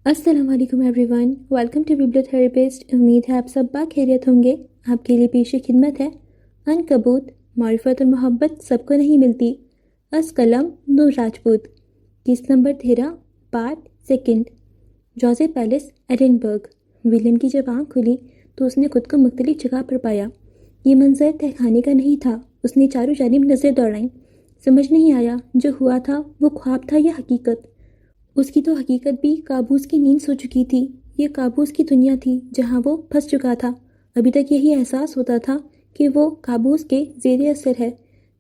السلام علیکم every one, welcome to ببلیوتھراپسٹ۔ امید ہے آپ سب باخیریت ہوں گے۔ آپ کے لیے پیش خدمت ہے عنکبوت، معرفت اور محبت سب کو نہیں ملتی، از قلم نور راجپوت، قسط number 13، part second. Joseph palace, Edinburgh. William کی جب آنکھ کھلی تو اس نے خود کو مختلف جگہ پر پایا۔ یہ منظر تہخانے کا نہیں تھا۔ اس نے چاروں جانب نظر دوڑائیں، سمجھ نہیں آیا جو ہوا تھا وہ خواب تھا یا حقیقت۔ اس کی تو حقیقت بھی کابوس کی نیند سو چکی تھی۔ یہ کابوس کی دنیا تھی جہاں وہ پھنس چکا تھا۔ ابھی تک یہی احساس ہوتا تھا کہ وہ کابوس کے زیر اثر ہے،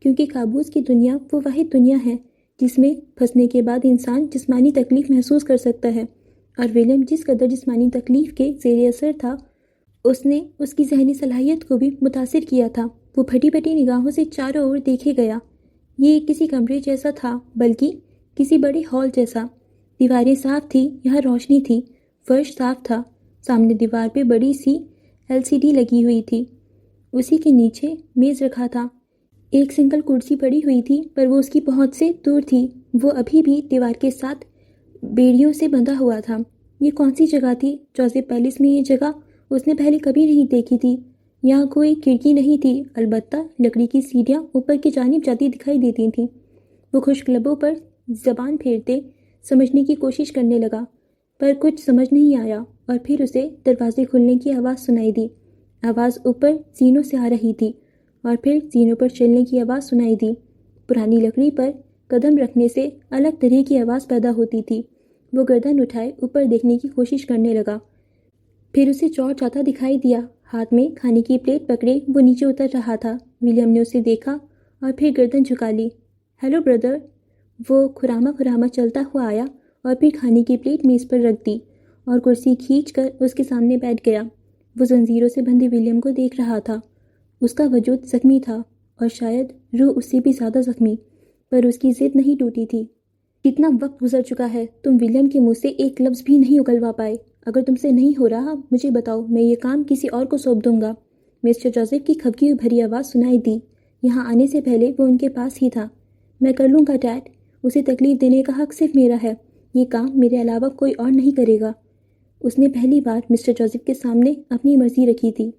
کیونکہ کابوس کی دنیا وہ واحد دنیا ہے جس میں پھنسنے کے بعد انسان جسمانی تکلیف محسوس کر سکتا ہے، اور ولیم جس قدر جسمانی تکلیف کے زیر اثر تھا اس نے اس کی ذہنی صلاحیت کو بھی متاثر کیا تھا۔ وہ پھٹی پھٹی نگاہوں سے چاروں اور دیکھے گیا۔ یہ کسی کمرے جیسا تھا، بلکہ کسی بڑے ہال جیسا۔ دیواریں صاف تھی، یہاں روشنی تھی، فرش صاف تھا، سامنے دیوار پہ بڑی سی LCD لگی ہوئی تھی، اسی کے نیچے میز رکھا تھا۔ ایک سنگل کرسی پڑی ہوئی تھی پر وہ اس کی پہنچ سے دور تھی۔ وہ ابھی بھی دیوار کے ساتھ بیڑیوں سے بندھا ہوا تھا۔ یہ کون سی جگہ تھی؟ جوزف پیلس میں یہ جگہ اس نے پہلے کبھی نہیں دیکھی تھی۔ یہاں کوئی کھڑکی نہیں تھی، البتہ لکڑی کی سیڑھیاں اوپر کی جانب جاتی دکھائی دیتی تھیں۔ وہ خشک لبوں پر زبان پھیرتے سمجھنے کی کوشش کرنے لگا، پر کچھ سمجھ نہیں آیا، اور پھر اسے دروازے کھلنے کی آواز سنائی دی۔ آواز اوپر زینوں سے آ رہی تھی، اور پھر زینوں پر چلنے کی آواز سنائی دی۔ پرانی لکڑی پر قدم رکھنے سے الگ طرح کی آواز پیدا ہوتی تھی۔ وہ گردن اٹھائے اوپر دیکھنے کی کوشش کرنے لگا، پھر اسے جارج آتا دکھائی دیا، ہاتھ میں کھانے کی پلیٹ پکڑے وہ نیچے اتر رہا تھا۔ ولیم نے اسے دیکھا اور پھر گردن جھکا لی۔ Hello brother. وہ کھراما چلتا ہوا آیا اور پھر کھانے کی پلیٹ میز پر رکھ دی اور کرسی کھینچ کر اس کے سامنے بیٹھ گیا۔ وہ زنجیروں سے بندھے ولیم کو دیکھ رہا تھا۔ اس کا وجود زخمی تھا، اور شاید روح اس سے بھی زیادہ زخمی، پر اس کی ضد نہیں ٹوٹی تھی۔ کتنا وقت گزر چکا ہے، تم ولیم کے منہ سے ایک لفظ بھی نہیں اگلوا پائے۔ اگر تم سے نہیں ہو رہا مجھے بتاؤ، میں یہ کام کسی اور کو سونپ دوں گا۔ مسٹر جوزف کی کھپکی بھری آواز سنائی دی۔ یہاں آنے سے پہلے وہ ان کے پاس ہی تھا۔ میں کر لوں گا ڈیڈ، اسے تکلیف دینے کا حق صرف میرا ہے، یہ کام میرے علاوہ کوئی اور نہیں کرے گا۔ اس نے پہلی بار مسٹر جوزف کے سامنے اپنی مرضی رکھی تھی،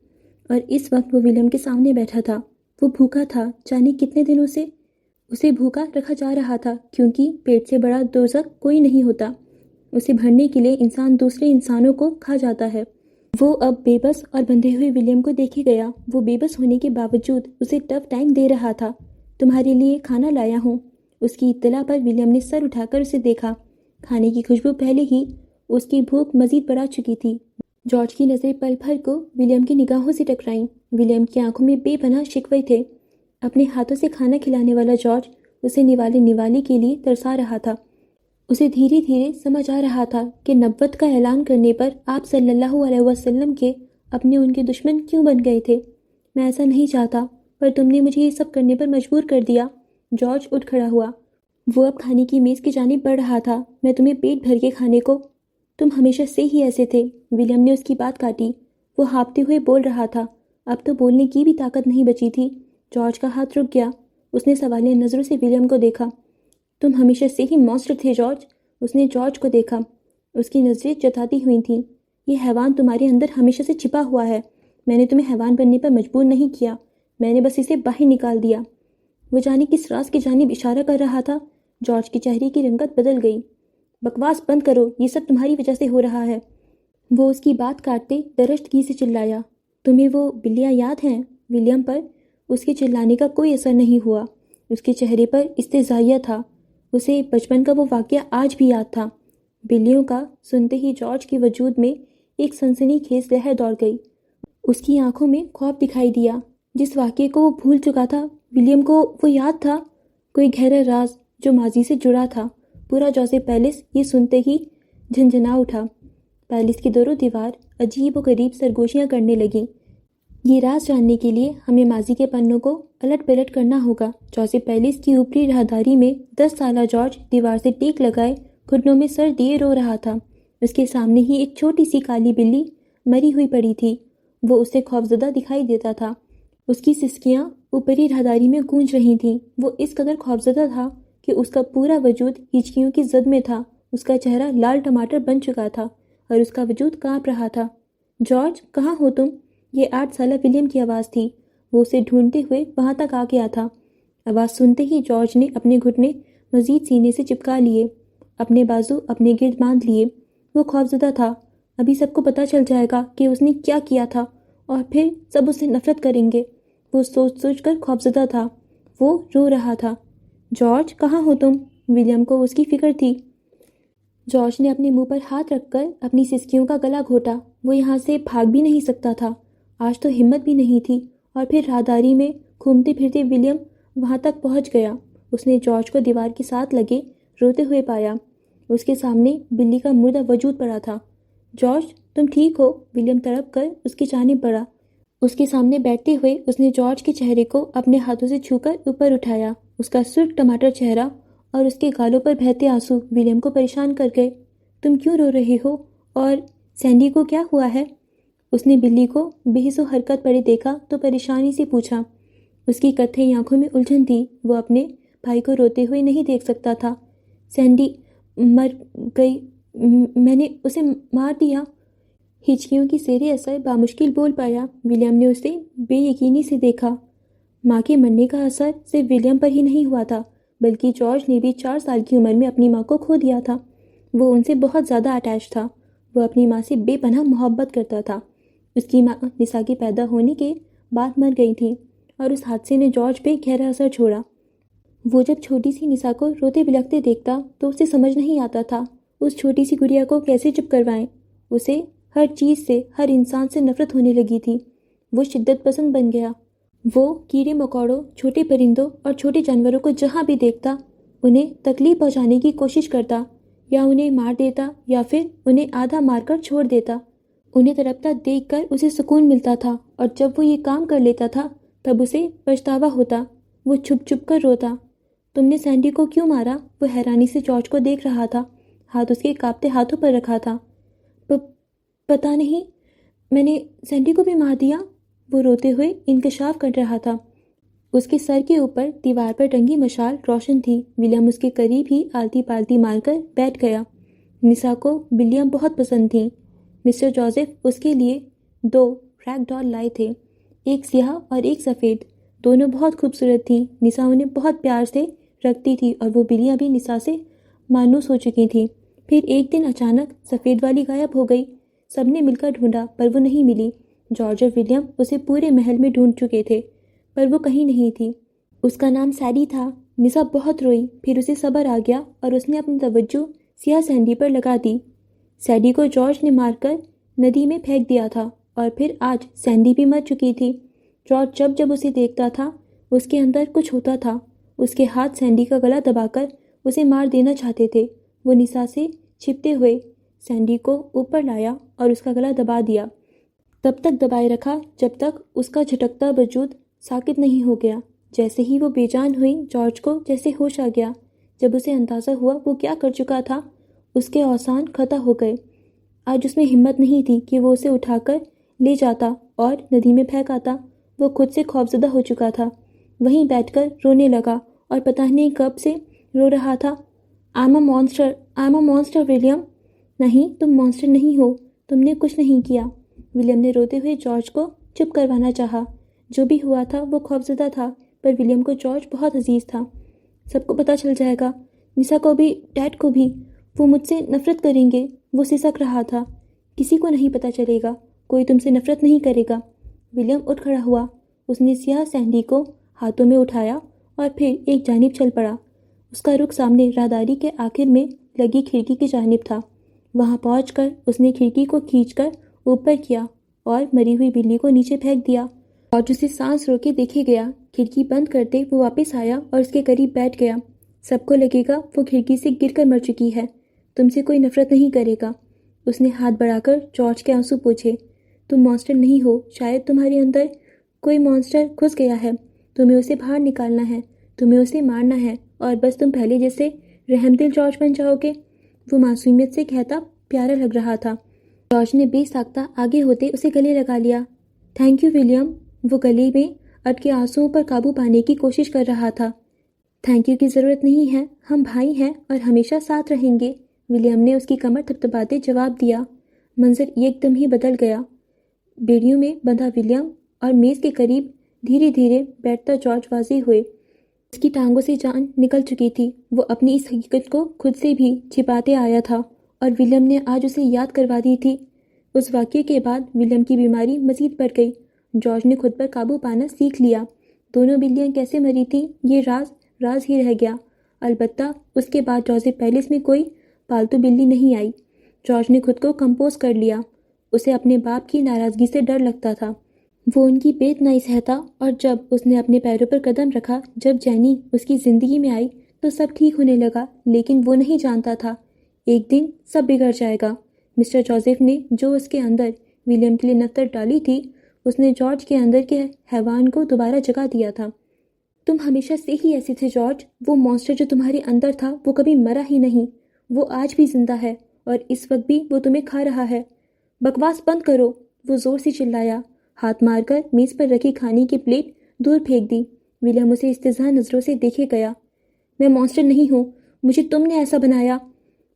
اور اس وقت وہ ولیم کے سامنے بیٹھا تھا۔ وہ بھوکا تھا، جانے کتنے دنوں سے اسے بھوکا رکھا جا رہا تھا، کیونکہ پیٹ سے بڑا دوزخ کوئی نہیں ہوتا۔ اسے بھرنے کے لیے انسان دوسرے انسانوں کو کھا جاتا ہے۔ وہ اب بے بس اور بندھے ہوئے ولیم کو دیکھے گیا۔ وہ بے بس ہونے کے باوجود اسے ٹف ٹائم دے رہا تھا۔ تمہارے لیے کھانا لایا ہوں۔ اس کی اطلاع پر ولیم نے سر اٹھا کر اسے دیکھا۔ کھانے کی خوشبو پہلے ہی اس کی بھوک مزید بڑھا چکی تھی۔ جارج کی نظریں پل بھر کو ولیم کی نگاہوں سے ٹکرائیں۔ ولیم کی آنکھوں میں بے پناہ شکوے تھے۔ اپنے ہاتھوں سے کھانا کھلانے والا جارج اسے نوالے کے لیے ترسا رہا تھا۔ اسے دھیرے دھیرے سمجھ آ رہا تھا کہ نبوت کا اعلان کرنے پر آپ صلی اللہ علیہ وسلم کے اپنے ان کے دشمن کیوں بن گئے تھے۔ میں ایسا نہیں چاہتا، پر تم نے مجھے یہ سب کرنے پر مجبور کر دیا۔ جارج اٹھ کھڑا ہوا۔ وہ اب کھانے کی میز کی جانب بڑھ رہا تھا۔ میں تمہیں پیٹ بھر کے کھانے کو، تم ہمیشہ سے ہی ایسے تھے۔ ولیم نے اس کی بات کاٹی۔ وہ ہانپتے ہوئے بول رہا تھا، اب تو بولنے کی بھی طاقت نہیں بچی تھی۔ جارج کا ہاتھ رک گیا۔ اس نے سوالیہ نظروں سے ولیم کو دیکھا۔ تم ہمیشہ سے ہی مانسٹر تھے جارج۔ اس نے جارج کو دیکھا، اس کی نظریں جتاتی ہوئی تھیں۔ یہ حیوان تمہارے اندر ہمیشہ سے چھپا ہوا ہے۔ میں نے تمہیں حیوان بننے پر مجبور نہیں کیا، میں نے بس اسے باہر نکال دیا۔ وہ جانے کس راز کی جانب اشارہ کر رہا تھا۔ جارج کے چہرے کی رنگت بدل گئی۔ بکواس بند کرو، یہ سب تمہاری وجہ سے ہو رہا ہے۔ وہ اس کی بات کاٹتے درشتگی سے چلایا۔ تمہیں وہ بلیاں یاد ہیں؟ ولیم پر اس کے چلانے کا کوئی اثر نہیں ہوا۔ اس کے چہرے پر استہزائیہ تھا۔ اسے بچپن کا وہ واقعہ آج بھی یاد تھا۔ بلیوں کا سنتے ہی جارج کے وجود میں ایک سنسنی خیز لہر دوڑ گئی۔ اس کی آنکھوں میں خوف دکھائی دیا۔ جس واقعے کو وہ بھول چکا تھا، ولیم کو وہ یاد تھا، کوئی گہرا راز جو ماضی سے جڑا تھا۔ پورا جوزف پیلس یہ سنتے ہی جھنجھنا اٹھا۔ پیلس کی دور و دیوار عجیب و غریب سرگوشیاں کرنے لگیں۔ یہ راز جاننے کے لیے ہمیں ماضی کے پنوں کو الٹ پلٹ کرنا ہوگا۔ جوزف پیلس کی اوپری راہداری میں 10 سالہ جارج دیوار سے ٹیک لگائے گھٹنوں میں سر دیے رو رہا تھا۔ اس کے سامنے ہی ایک چھوٹی سی کالی بلی مری ہوئی پڑی تھی۔ وہ اسے خوفزدہ دکھائی دیتا تھا۔ اس کی سسکیاں اوپری راہداری میں گونج رہی تھیں۔ وہ اس قدر خوفزدہ تھا کہ اس کا پورا وجود ہچکیوں کی زد میں تھا۔ اس کا چہرہ لال ٹماٹر بن چکا تھا۔ اور اس کا وجود کانپ رہا تھا۔ جارج، کہاں ہو تم؟ یہ 8 سالہ ولیم کی آواز تھی۔ وہ اسے ڈھونڈتے ہوئے وہاں تک آ گیا تھا۔ آواز سنتے ہی جارج نے اپنے گھٹنے مزید سینے سے چپکا لیے، اپنے بازو اپنے گرد باندھ لیے۔ وہ خوفزدہ تھا۔ ابھی سب کو پتہ چل جائے گا کہ اس نے کیا کیا تھا، اور پھر سب اسے نفرت کریں گے۔ وہ سوچ کر خوفزدہ تھا۔ وہ رو رہا تھا۔ جارج، کہاں ہو تم؟ ولیم کو اس کی فکر تھی۔ جارج نے اپنے منہ پر ہاتھ رکھ کر اپنی سسکیوں کا گلا گھونٹا۔ وہ یہاں سے بھاگ بھی نہیں سکتا تھا، آج تو ہمت بھی نہیں تھی۔ اور پھر راہداری میں گھومتے پھرتے ولیم وہاں تک پہنچ گیا۔ اس نے جارج کو دیوار کے ساتھ لگے روتے ہوئے پایا۔ اس کے سامنے بلی کا مردہ وجود پڑا تھا۔ جارج، تم ٹھیک ہو؟ ولیم تڑپ کر اس کی جانب بڑھا۔ اس کے سامنے بیٹھتے ہوئے اس نے جارج کے چہرے کو اپنے ہاتھوں سے چھو کر اوپر اٹھایا۔ اس کا سرخ ٹماٹر چہرہ اور اس کے گالوں پر بہتے آنسو ولیم کو پریشان کر گئے۔ تم کیوں رو رہے ہو؟ اور سینڈی کو کیا ہوا ہے؟ اس نے بلی کو بے حس و حرکت پڑے دیکھا تو پریشانی سے پوچھا۔ اس کی کتھئی آنکھوں میں الجھن تھی۔ وہ اپنے بھائی کو روتے ہوئے نہیں دیکھ سکتا تھا۔ سینڈی مر گئی، میں نے اسے مار دیا۔ ہچکیوں کی زیر اثر بامشکل بول پایا۔ ولیم نے اسے بے یقینی سے دیکھا۔ ماں کے مرنے کا اثر صرف ولیم پر ہی نہیں ہوا تھا، بلکہ جارج نے بھی 4 سال کی عمر میں اپنی ماں کو کھو دیا تھا۔ وہ ان سے بہت زیادہ اٹیچ تھا۔ وہ اپنی ماں سے بے پناہ محبت کرتا تھا۔ اس کی ماں نسا کے پیدا ہونے کے بعد مر گئی تھی، اور اس حادثے نے جارج پہ گہرا اثر چھوڑا۔ وہ جب چھوٹی سی نسا کو روتے بلکتے دیکھتا تو اسے سمجھ نہیں آتا تھا اس چھوٹی سی گڑیا کو کیسے چپ کروائیں۔ اسے ہر چیز سے، ہر انسان سے نفرت ہونے لگی تھی۔ وہ شدت پسند بن گیا۔ وہ کیڑے مکوڑوں، چھوٹے پرندوں اور چھوٹے جانوروں کو جہاں بھی دیکھتا انہیں تکلیف پہنچانے کی کوشش کرتا، یا انہیں مار دیتا یا پھر انہیں آدھا مار کر چھوڑ دیتا۔ انہیں تڑپتا دیکھ کر اسے سکون ملتا تھا، اور جب وہ یہ کام کر لیتا تھا تب اسے پچھتاوا ہوتا۔ وہ چھپ چھپ کر روتا۔ تم نے سینڈی کو کیوں مارا؟ وہ حیرانی سے جارج کو دیکھ رہا تھا۔ ہاتھ اس کے کانپتے ہاتھوں پر رکھا تھا۔ پتہ نہیں، میں نے سینڈی کو بھی مار دیا۔ وہ روتے ہوئے انکشاف کر رہا تھا۔ اس کے سر کے اوپر دیوار پر ٹنگی مشال روشن تھی۔ ولیم اس کے قریب ہی آلتی پالتی مار کر بیٹھ گیا۔ نسا کو بلیاں بہت پسند تھیں۔ مسٹر جوزف اس کے لیے 2 ریگ ڈال لائے تھے، ایک سیاہ اور ایک سفید۔ دونوں بہت خوبصورت تھیں۔ نسا انہیں بہت پیار سے رکھتی تھی، اور وہ بلیاں بھی نسا سے مانوس ہو چکی تھیں۔ پھر ایک دن اچانک سفید والی غائب ہو گئی۔ سب نے مل کر ڈھونڈا پر وہ نہیں ملی۔ جارج اور ولیم اسے پورے محل میں ڈھونڈ چکے تھے، پر وہ کہیں نہیں تھی۔ اس کا نام سیڈی تھا۔ نسا بہت روئی، پھر اسے صبر آ گیا اور اس نے اپنی توجہ سیاہ سینڈی پر لگا دی۔ سینڈی کو جارج نے مار کر ندی میں پھینک دیا تھا، اور پھر آج سینڈی بھی مر چکی تھی۔ جارج جب اسے دیکھتا تھا اس کے اندر کچھ ہوتا تھا۔ اس کے ہاتھ سینڈی کا گلا دبا کر اسے مار دینا چاہتے تھے۔ وہ نسا سے چھپتے ہوئے سینڈی کو اوپر لایا اور اس کا گلا دبا دیا، تب تک دبائے رکھا جب تک اس کا جھٹکتا وجود ساکت نہیں ہو گیا۔ جیسے ہی وہ بے جان ہوئی، جارج کو جیسے ہوش آ گیا۔ جب اسے اندازہ ہوا وہ کیا کر چکا تھا، اس کے اوزان خطا ہو گئے۔ آج اس میں ہمت نہیں تھی کہ وہ اسے اٹھا کر لے جاتا اور ندی میں پھینک آتا۔ وہ خود سے خوفزدہ ہو چکا تھا۔ وہیں بیٹھ کر رونے لگا، اور پتہ نہیں کب سے رو رہا تھا۔ I am a monster William. نہیں، تم مونسٹر نہیں ہو، تم نے کچھ نہیں کیا۔ ولیم نے روتے ہوئے جارج کو چپ کروانا چاہا۔ جو بھی ہوا تھا وہ خوفزدہ تھا، پر ولیم کو جارج بہت عزیز تھا۔ سب کو پتہ چل جائے گا، نسا کو بھی، ڈیڈ کو بھی۔ وہ مجھ سے نفرت کریں گے۔ وہ سسک رہا تھا۔ کسی کو نہیں پتہ چلے گا، کوئی تم سے نفرت نہیں کرے گا۔ ولیم اٹھ کھڑا ہوا۔ اس نے سیاہ سینڈی کو ہاتھوں میں اٹھایا اور پھر ایک جانب چل پڑا۔ اس کا رخ سامنے راہداری کے آخر میں لگی کھڑکی کی جانب تھا۔ وہاں پہنچ کر اس نے کھڑکی کو کھینچ کر اوپر کیا اور مری ہوئی بلی کو نیچے پھینک دیا، اور اسے سانس روکے دیکھے گیا۔ کھڑکی بند کرتے وہ واپس آیا اور اس کے قریب بیٹھ گیا۔ سب کو لگے گا وہ کھڑکی سے گر کر مر چکی ہے، تم سے کوئی نفرت نہیں کرے گا۔ اس نے ہاتھ بڑھا کر جارج کے آنسو پوچھے۔ تم مونسٹر نہیں ہو، شاید تمہارے اندر کوئی مونسٹر گھس گیا ہے، تمہیں اسے باہر نکالنا ہے، تمہیں اسے مارنا ہے، اور بس تم پہلے جیسے رحم دل جارج بن جاؤ گے۔ وہ معصومیت سے کہتا پیارا لگ رہا تھا۔ جارج نے بے ساختہ آگے ہوتے اسے گلے لگا لیا۔ Thank you William. وہ گلے میں اٹکے آنسوؤں پر قابو پانے کی کوشش کر رہا تھا۔ تھینک یو کی ضرورت نہیں ہے، ہم بھائی ہیں اور ہمیشہ ساتھ رہیں گے، ولیم نے اس کی کمر تھپتھپاتے جواب دیا۔ منظر ایک دم ہی بدل گیا۔ بیڑیوں میں بندھا ولیم اور میز کے قریب دھیرے دھیرے بیٹھتا جارج واضح ہوئے۔ اس کی ٹانگوں سے جان نکل چکی تھی۔ وہ اپنی اس حقیقت کو خود سے بھی چھپاتے آیا تھا اور ولیم نے آج اسے یاد کروا دی تھی۔ اس واقعے کے بعد ولیم کی بیماری مزید بڑھ گئی۔ جارج نے خود پر قابو پانا سیکھ لیا۔ دونوں بلیاں کیسے مری تھیں یہ راز ہی رہ گیا۔ البتہ اس کے بعد جوزف پیلس میں کوئی پالتو بلی نہیں آئی۔ جارج نے خود کو کمپوز کر لیا۔ اسے اپنے باپ کی ناراضگی سے ڈر لگتا تھا۔ وہ ان کی بے اتنائی سہتا، اور جب اس نے اپنے پیروں پر قدم رکھا، جب جینی اس کی زندگی میں آئی تو سب ٹھیک ہونے لگا، لیکن وہ نہیں جانتا تھا ایک دن سب بگڑ جائے گا۔ مسٹر جوزف نے جو اس کے اندر ولیم کے لیے نفرت ڈالی تھی، اس نے جارج کے اندر کے حیوان کو دوبارہ جگا دیا تھا۔ تم ہمیشہ سے ہی ایسے تھے جارج۔ وہ مانسٹر جو تمہارے اندر تھا وہ کبھی مرا ہی نہیں۔ وہ آج بھی زندہ ہے اور اس وقت بھی وہ تمہیں کھا رہا ہے۔ بکواس بند کرو، وہ زور سے چلایا۔ ہاتھ مار کر میز پر رکھی کھانے کی پلیٹ دور پھینک دی۔ ولیم اسے استہزاء نظروں سے دیکھے گیا۔ میں مانسٹر نہیں ہوں، مجھے تم نے ایسا بنایا،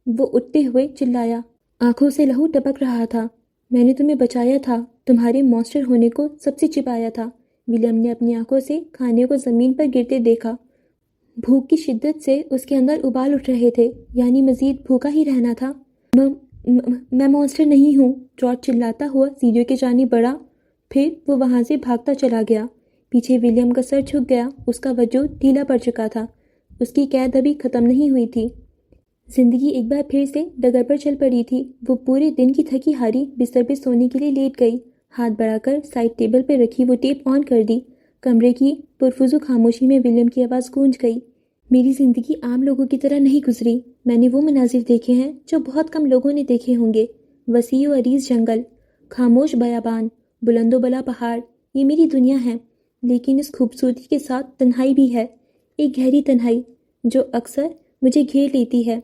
وہ اٹھتے ہوئے چلایا۔ آنکھوں سے لہو ٹپک رہا تھا۔ میں نے تمہیں بچایا تھا، تمہارے مانسٹر ہونے کو سب سے چھپایا تھا۔ ولیم نے اپنی آنکھوں سے کھانے کو زمین پر گرتے دیکھا۔ بھوک کی شدت سے اس کے اندر ابال اٹھ رہے تھے، یعنی مزید بھوکا ہی رہنا تھا۔ میں مانسٹر نہیں ہوں، جارج چلاتا ہوا سیڑھیوں کی جانب بڑھا، پھر وہ وہاں سے بھاگتا چلا گیا۔ پیچھے ولیم کا سر جھک گیا، اس کا وجود ڈھیلا پڑ چکا تھا۔ اس کی قید ابھی ختم نہیں ہوئی تھی۔ زندگی ایک بار پھر سے ڈگر پر چل پڑی تھی۔ وہ پورے دن کی تھکی ہاری بستر پہ سونے کے لیے لیٹ گئی۔ ہاتھ بڑھا کر سائڈ ٹیبل پہ رکھی وہ ٹیپ آن کر دی۔ کمرے کی پرفضو خاموشی میں ولیم کی آواز گونج گئی۔ میری زندگی عام لوگوں کی طرح نہیں گزری۔ میں نے وہ مناظر دیکھے ہیں جو بہت کم لوگوں نے دیکھے ہوں گے۔ وسیع و عریض جنگل، خاموش بیابان، بلند و بالا پہاڑ، یہ میری دنیا ہے۔ لیکن اس خوبصورتی کے ساتھ تنہائی بھی ہے، ایک گہری تنہائی جو اکثر مجھے گھیر لیتی ہے۔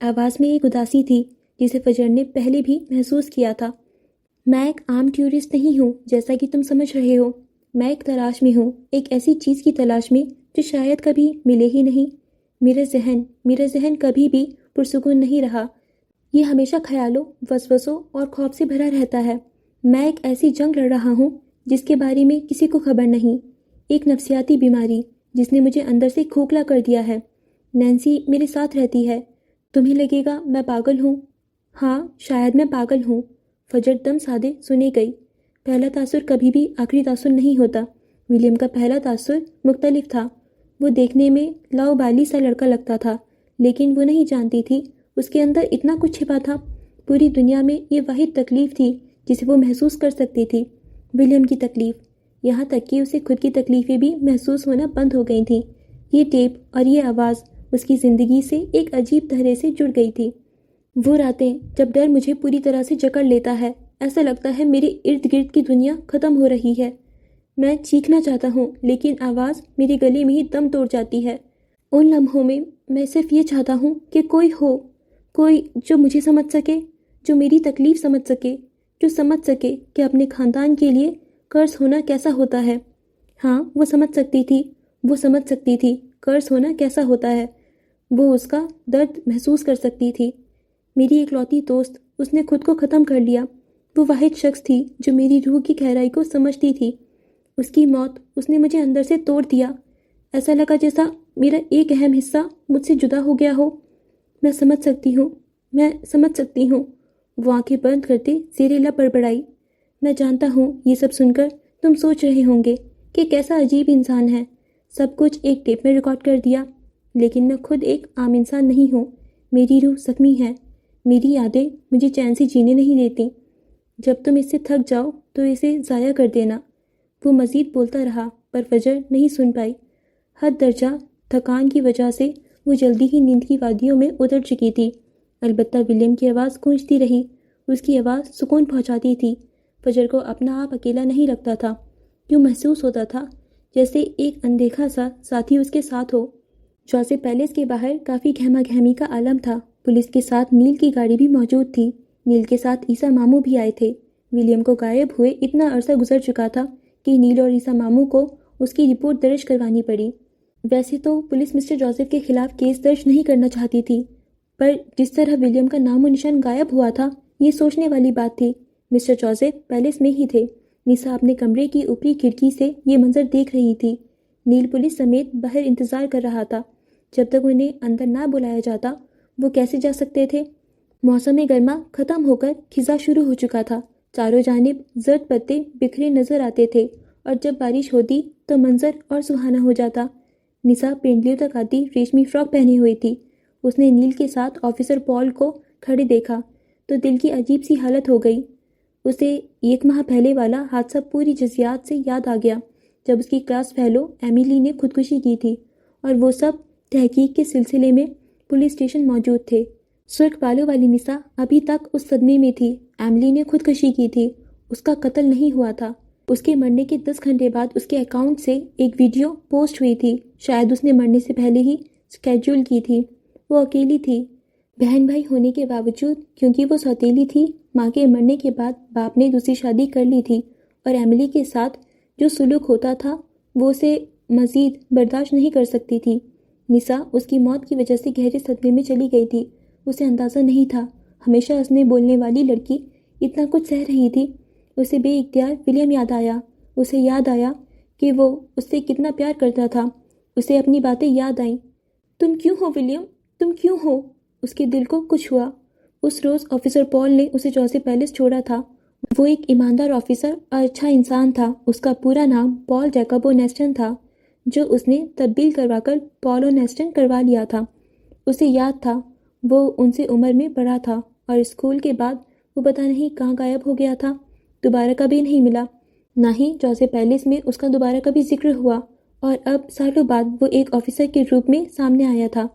آواز میں ایک اداسی تھی جسے فجر نے پہلے بھی محسوس کیا تھا۔ میں ایک عام ٹورسٹ نہیں ہوں جیسا کہ تم سمجھ رہے ہو۔ میں ایک تلاش میں ہوں، ایک ایسی چیز کی تلاش میں جو شاید کبھی ملے ہی نہیں۔ میرا ذہن کبھی بھی پرسکون نہیں رہا۔ یہ ہمیشہ خیالوں، وسوسوں اور خوف سے بھرا رہتا ہے۔ میں ایک ایسی جنگ لڑ رہا ہوں جس کے بارے میں کسی کو خبر نہیں، ایک نفسیاتی بیماری جس نے مجھے اندر سے کھوکھلا کر دیا ہے۔ نینسی میرے ساتھ رہتی ہے۔ تمہیں لگے گا میں پاگل ہوں۔ ہاں، شاید میں پاگل ہوں۔ فجر دم سادے سنی گئی۔ پہلا تاثر کبھی بھی آخری تاثر نہیں ہوتا۔ ولیم کا پہلا تاثر مختلف تھا۔ وہ دیکھنے میں لاؤبالی سا لڑکا لگتا تھا، لیکن وہ نہیں جانتی تھی اس کے اندر اتنا کچھ چھپا تھا۔ پوری دنیا میں یہ واحد تکلیف تھی جسے وہ محسوس کر سکتی تھی، ولیم کی تکلیف۔ یہاں تک کہ اسے خود کی تکلیفیں بھی محسوس ہونا بند ہو گئی تھیں۔ یہ ٹیپ اور یہ آواز اس کی زندگی سے ایک عجیب طرح سے جڑ گئی تھی۔ وہ راتیں جب ڈر مجھے پوری طرح سے جکڑ لیتا ہے، ایسا لگتا ہے میرے ارد گرد کی دنیا ختم ہو رہی ہے۔ میں چیخنا چاہتا ہوں لیکن آواز میرے گلے میں ہی دم توڑ جاتی ہے۔ ان لمحوں میں میں صرف یہ چاہتا ہوں کہ کوئی جو مجھے سمجھ سکے، جو میری تکلیف سمجھ سکے، جو سمجھ سکے کہ اپنے خاندان کے لیے قرض ہونا کیسا ہوتا ہے۔ ہاں، وہ سمجھ سکتی تھی قرض ہونا کیسا ہوتا ہے۔ وہ اس کا درد محسوس کر سکتی تھی۔ میری اکلوتی دوست، اس نے خود کو ختم کر لیا۔ وہ واحد شخص تھی جو میری روح کی گہرائی کو سمجھتی تھی۔ اس کی موت، اس نے مجھے اندر سے توڑ دیا۔ ایسا لگا جیسا میرا ایک اہم حصہ مجھ سے جدا ہو گیا ہو۔ میں سمجھ سکتی ہوں۔ وہ آنکھیں بند کرتے زیر لب بڑبڑائی۔ میں جانتا ہوں یہ سب سن کر تم سوچ رہے ہوں گے کہ کیسا عجیب انسان ہے، سب کچھ ایک ٹیپ میں ریکارڈ کر دیا۔ لیکن میں خود ایک عام انسان نہیں ہوں۔ میری روح زخمی ہے، میری یادیں مجھے چین سے جینے نہیں دیتی۔ جب تم اس سے تھک جاؤ تو اسے ضائع کر دینا۔ وہ مزید بولتا رہا پر فجر نہیں سن پائی۔ حد درجہ تھکان کی وجہ سے وہ جلدی ہی نیند کی وادیوں میں اتر چکی تھی۔ البتہ ولیم کی آواز گونجتی رہی۔ اس کی آواز سکون پہنچاتی تھی۔ فجر کو اپنا آپ اکیلا نہیں لگتا تھا۔ یوں محسوس ہوتا تھا جیسے ایک اندیکھا سا ساتھی اس کے ساتھ ہو۔ جوزف پیلس کے باہر کافی گہما گہمی کا عالم تھا۔ پولیس کے ساتھ نیل کی گاڑی بھی موجود تھی۔ نیل کے ساتھ عیسیٰ ماموں بھی آئے تھے۔ ولیم کو غائب ہوئے اتنا عرصہ گزر چکا تھا کہ نیل اور عیسیٰ ماموں کو اس کی رپورٹ درج کروانی پڑی۔ ویسے تو پولیس مسٹر جوزف کے خلاف کیس درج نہیں کرنا چاہتی تھی، پر جس طرح ولیم کا نام و نشان غائب ہوا تھا، یہ سوچنے والی بات تھی۔ مسٹر جوزف پیلس میں ہی تھے۔ نسا اپنے کمرے کی اوپری کھڑکی سے یہ منظر دیکھ رہی تھی۔ نیل پولیس سمیت باہر انتظار کر رہا تھا۔ جب تک انہیں اندر نہ بلایا جاتا وہ کیسے جا سکتے تھے؟ موسم گرما ختم ہو کر خزاں شروع ہو چکا تھا۔ چاروں جانب زرد پتے بکھرے نظر آتے تھے اور جب بارش ہوتی تو منظر اور سہانا ہو جاتا۔ نسا پینڈلیوں تک آتی ریشمی فراک پہنی ہوئی تھی۔ اس نے نیل کے ساتھ آفیسر پال کو کھڑے دیکھا تو دل کی عجیب سی حالت ہو گئی۔ اسے 1 ماہ پہلے والا حادثہ پوری جزیات سے یاد آ گیا جب اس کی کلاس فیلو ایمیلی نے خودکشی کی تھی، اور وہ سب تحقیق کے سلسلے میں پولیس اسٹیشن موجود تھے۔ سرخ بالوں والی نسا ابھی تک اس صدمے میں تھی۔ ایمیلی نے خودکشی کی تھی، اس کا قتل نہیں ہوا تھا۔ اس کے مرنے کے 10 گھنٹے بعد اس کے اکاؤنٹ سے ایک ویڈیو پوسٹ ہوئی تھی، شاید اس نے مرنے سے پہلے ہی اسکیڈول کی تھی۔ وہ اکیلی تھی، بہن بھائی ہونے کے باوجود، کیونکہ وہ سوتیلی تھی۔ ماں کے مرنے کے بعد باپ نے دوسری شادی کر لی تھی اور ایمیلی کے ساتھ جو سلوک ہوتا تھا وہ اسے مزید برداشت نہیں کر سکتی تھی۔ نسا اس کی موت کی وجہ سے گہرے صدمے میں چلی گئی تھی۔ اسے اندازہ نہیں تھا، ہمیشہ ہنسنے بولنے والی لڑکی اتنا کچھ سہ رہی تھی۔ اسے بے اختیار ولیم یاد آیا۔ اسے یاد آیا کہ وہ اس سے کتنا پیار کرتا تھا۔ اسے اپنی باتیں یاد آئیں۔ تم کیوں ہو ولیم؟ تم کیوں ہو؟ اس کے دل کو کچھ ہوا۔ اس روز آفیسر پال نے اسے جوزف پیلس چھوڑا تھا۔ وہ ایک ایماندار آفیسر اور اچھا انسان تھا۔ اس کا پورا نام پال جیکوب نیسٹن تھا، جو اس نے تبدیل کروا کر پال نیسٹن کروا لیا تھا۔ اسے یاد تھا وہ ان سے عمر میں بڑا تھا، اور اسکول کے بعد وہ پتہ نہیں کہاں غائب ہو گیا تھا۔ دوبارہ کبھی نہیں ملا، نہ ہی جوزف پیلس میں اس کا دوبارہ کبھی ذکر ہوا، اور اب سالوں بعد وہ ایک آفیسر کے روپ میں سامنے آیا تھا۔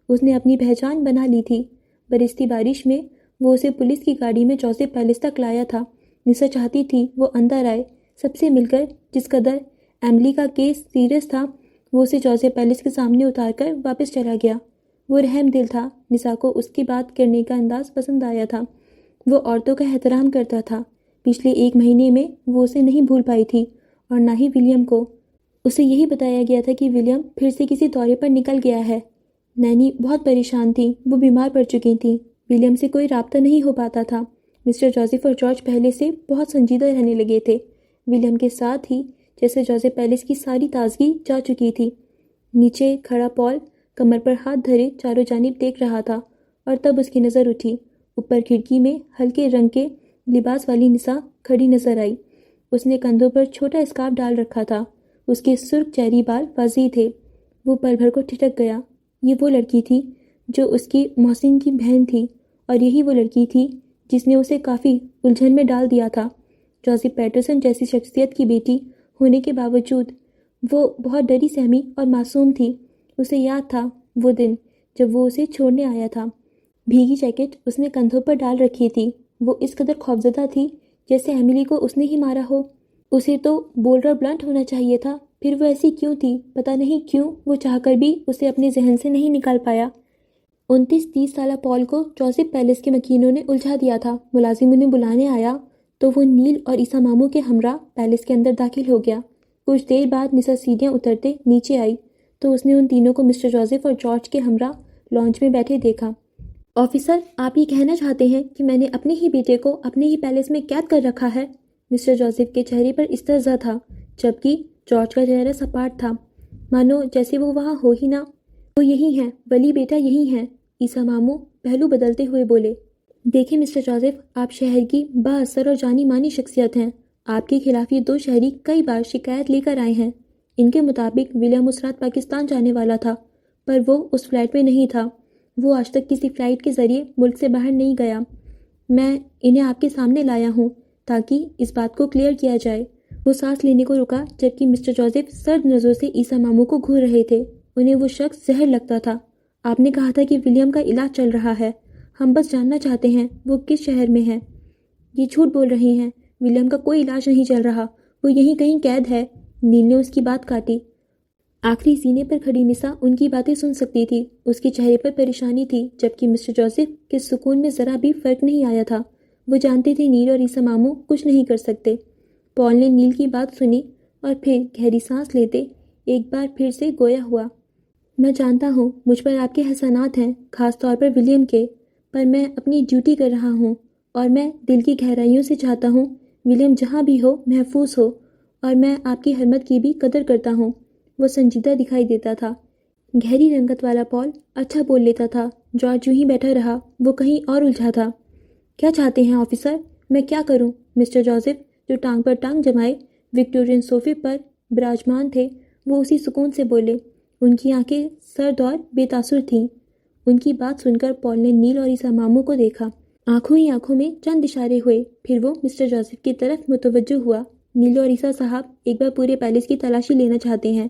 اس نے اپنی پہچان بنا لی تھی۔ برستی بارش میں وہ اسے پولیس کی گاڑی میں جوزف پیلس تک لایا تھا۔ نسا چاہتی تھی وہ اندر آئے، سب سے مل کر۔ جس قدر ایملی کا کیس سیریس تھا وہ اسے جوزف پیلس کے سامنے اتار کر واپس چلا گیا۔ وہ رحم دل تھا۔ نسا کو اس کی بات کرنے کا انداز پسند آیا تھا۔ وہ عورتوں کا احترام کرتا تھا۔ پچھلے 1 مہینے میں وہ اسے نہیں بھول پائی تھی، اور نہ ہی ولیم کو۔ اسے یہی بتایا گیا تھا کہ ولیم پھر سے کسی دورے پر نکل گیا ہے۔ نینی بہت پریشان تھی، وہ بیمار پڑ چکی تھیں۔ ولیم سے کوئی رابطہ نہیں ہو پاتا تھا۔ مسٹر جوزف اور جارج پہلے سے بہت سنجیدہ رہنے لگے تھے، ولیم کے ساتھ ہی جیسے جوزف پیلس کی ساری تازگی جا چکی تھی۔ نیچے کھڑا پال کمر پر ہاتھ دھرے چاروں جانب دیکھ رہا تھا، اور تب اس کی نظر اٹھی۔ اوپر کھڑکی میں ہلکے رنگ کے لباس والی نسا کھڑی نظر آئی۔ اس نے کندھوں پر چھوٹا اسکارف ڈال رکھا تھا۔ اس کے سرخ چہری بال واضح تھے۔ وہ پل بھر کو ٹھٹک گیا۔ یہ وہ لڑکی تھی جو اس کی محسن کی بہن تھی، اور یہی وہ لڑکی تھی جس نے اسے کافی الجھن میں ڈال دیا تھا۔ جوزف پیٹرسن جیسی شخصیت کی بیٹی ہونے کے باوجود وہ بہت ڈری سہمی اور معصوم تھی۔ اسے یاد تھا وہ دن جب وہ اسے چھوڑنے آیا تھا۔ بھیگی جیکٹ اس نے کندھوں پر ڈال رکھی تھی۔ وہ اس قدر خوفزدہ تھی جیسے ایمیلی کو اس نے ہی مارا ہو۔ اسے تو بولڈ اور بلنٹ ہونا چاہیے تھا، پھر وہ ایسی کیوں تھی؟ پتہ نہیں کیوں وہ چاہ کر بھی اسے اپنے ذہن سے نہیں نکال پایا۔ 29-30 سالہ پال کو جوزف پیلس کے مکینوں نے الجھا دیا تھا۔ ملازم انہیں بلانے آیا تو وہ نیل اور عیسیٰ ماموں کے ہمراہ پیلس کے اندر داخل ہو گیا۔ کچھ دیر بعد نسا سیڑھیاں اترتے نیچے آئی تو اس نے ان تینوں کو مسٹر جوزف اور جارج کے ہمراہ لانچ میں بیٹھے دیکھا۔ آفیسر، آپ یہ کہنا چاہتے ہیں کہ میں نے اپنے ہی بیٹے کو اپنے ہی پیلس میں قید کر رکھا ہے؟ مسٹر جوزف کے چہرے پر استہزاء تھا، جبکہ جارج کا چہرہ سپاٹ تھا، مانو جیسے وہ وہاں ہو ہی نہ۔ وہ یہی ہیں، ولی بیٹا یہی ہیں، عیسیٰ ماموں پہلو بدلتے ہوئے بولے۔ دیکھیں مسٹر جوزف، آپ شہر کی با اثر اور جانی مانی شخصیت ہیں۔ آپ کے خلاف یہ 2 شہری کئی بار شکایت لے کر آئے ہیں۔ ان کے مطابق ولیم اس رات پاکستان جانے والا تھا، پر وہ اس فلائٹ میں نہیں تھا۔ وہ آج تک کسی فلائٹ کے ذریعے ملک سے باہر نہیں گیا۔ میں انہیں آپ کے سامنے لایا ہوں تاکہ اس بات کو کلیئر کیا جائے۔ وہ سانس لینے کو رکا جبکہ مسٹر جوزف سرد نظروں سے عیسیٰ ماموں کو گھور رہے تھے۔ انہیں وہ شخص زہر لگتا تھا۔ آپ نے کہا تھا کہ ولیم کا علاج چل رہا ہے، ہم بس جاننا چاہتے ہیں وہ کس شہر میں ہے۔ یہ جھوٹ بول رہی ہیں، ولیم کا کوئی علاج نہیں چل رہا، وہ یہیں کہیں قید ہے۔ نیل نے اس کی بات کاٹی۔ آخری سینے پر کھڑی نسا ان کی باتیں سن سکتی تھی۔ اس کے چہرے پر پریشانی تھی، جبکہ مسٹر جوزف کے سکون میں ذرا بھی فرق نہیں آیا تھا۔ وہ جانتے تھے نیل اور عیسیٰ ماموں کچھ نہیں کر سکتے۔ پال نے نیل کی بات سنی اور پھر گہری سانس لیتے ایک بار پھر سے گویا ہوا۔ میں جانتا ہوں مجھ پر آپ کے احسانات ہیں، خاص طور پر ولیم کے، پر میں اپنی ڈیوٹی کر رہا ہوں، اور میں دل کی گہرائیوں سے چاہتا ہوں ولیم جہاں بھی ہو محفوظ ہو، اور میں آپ کی حرمت کی بھی قدر کرتا ہوں۔ وہ سنجیدہ دکھائی دیتا تھا۔ گہری رنگت والا پال اچھا بول لیتا تھا۔ جارج یوں ہی بیٹھا رہا، وہ کہیں اور الجھا تھا۔ کیا چاہتے ہیں آفیسر؟ میں کیا کروں؟ مسٹر جوزف، جو ٹانگ پر ٹانگ جمائے وکٹورین صوفے پر براجمان تھے، وہ اسی سکون سے بولے۔ ان کی آنکھیں سرد اور بے تاثر تھیں۔ ان کی بات سن کر پال نے نیل اور عیسیٰ ماموں کو دیکھا۔ آنکھوں ہی آنکھوں میں چند اشارے ہوئے، پھر وہ مسٹر جوزف کی طرف متوجہ ہوا۔ نیل اور عیسیٰ صاحب ایک بار پورے پیلس کی تلاشی لینا چاہتے ہیں۔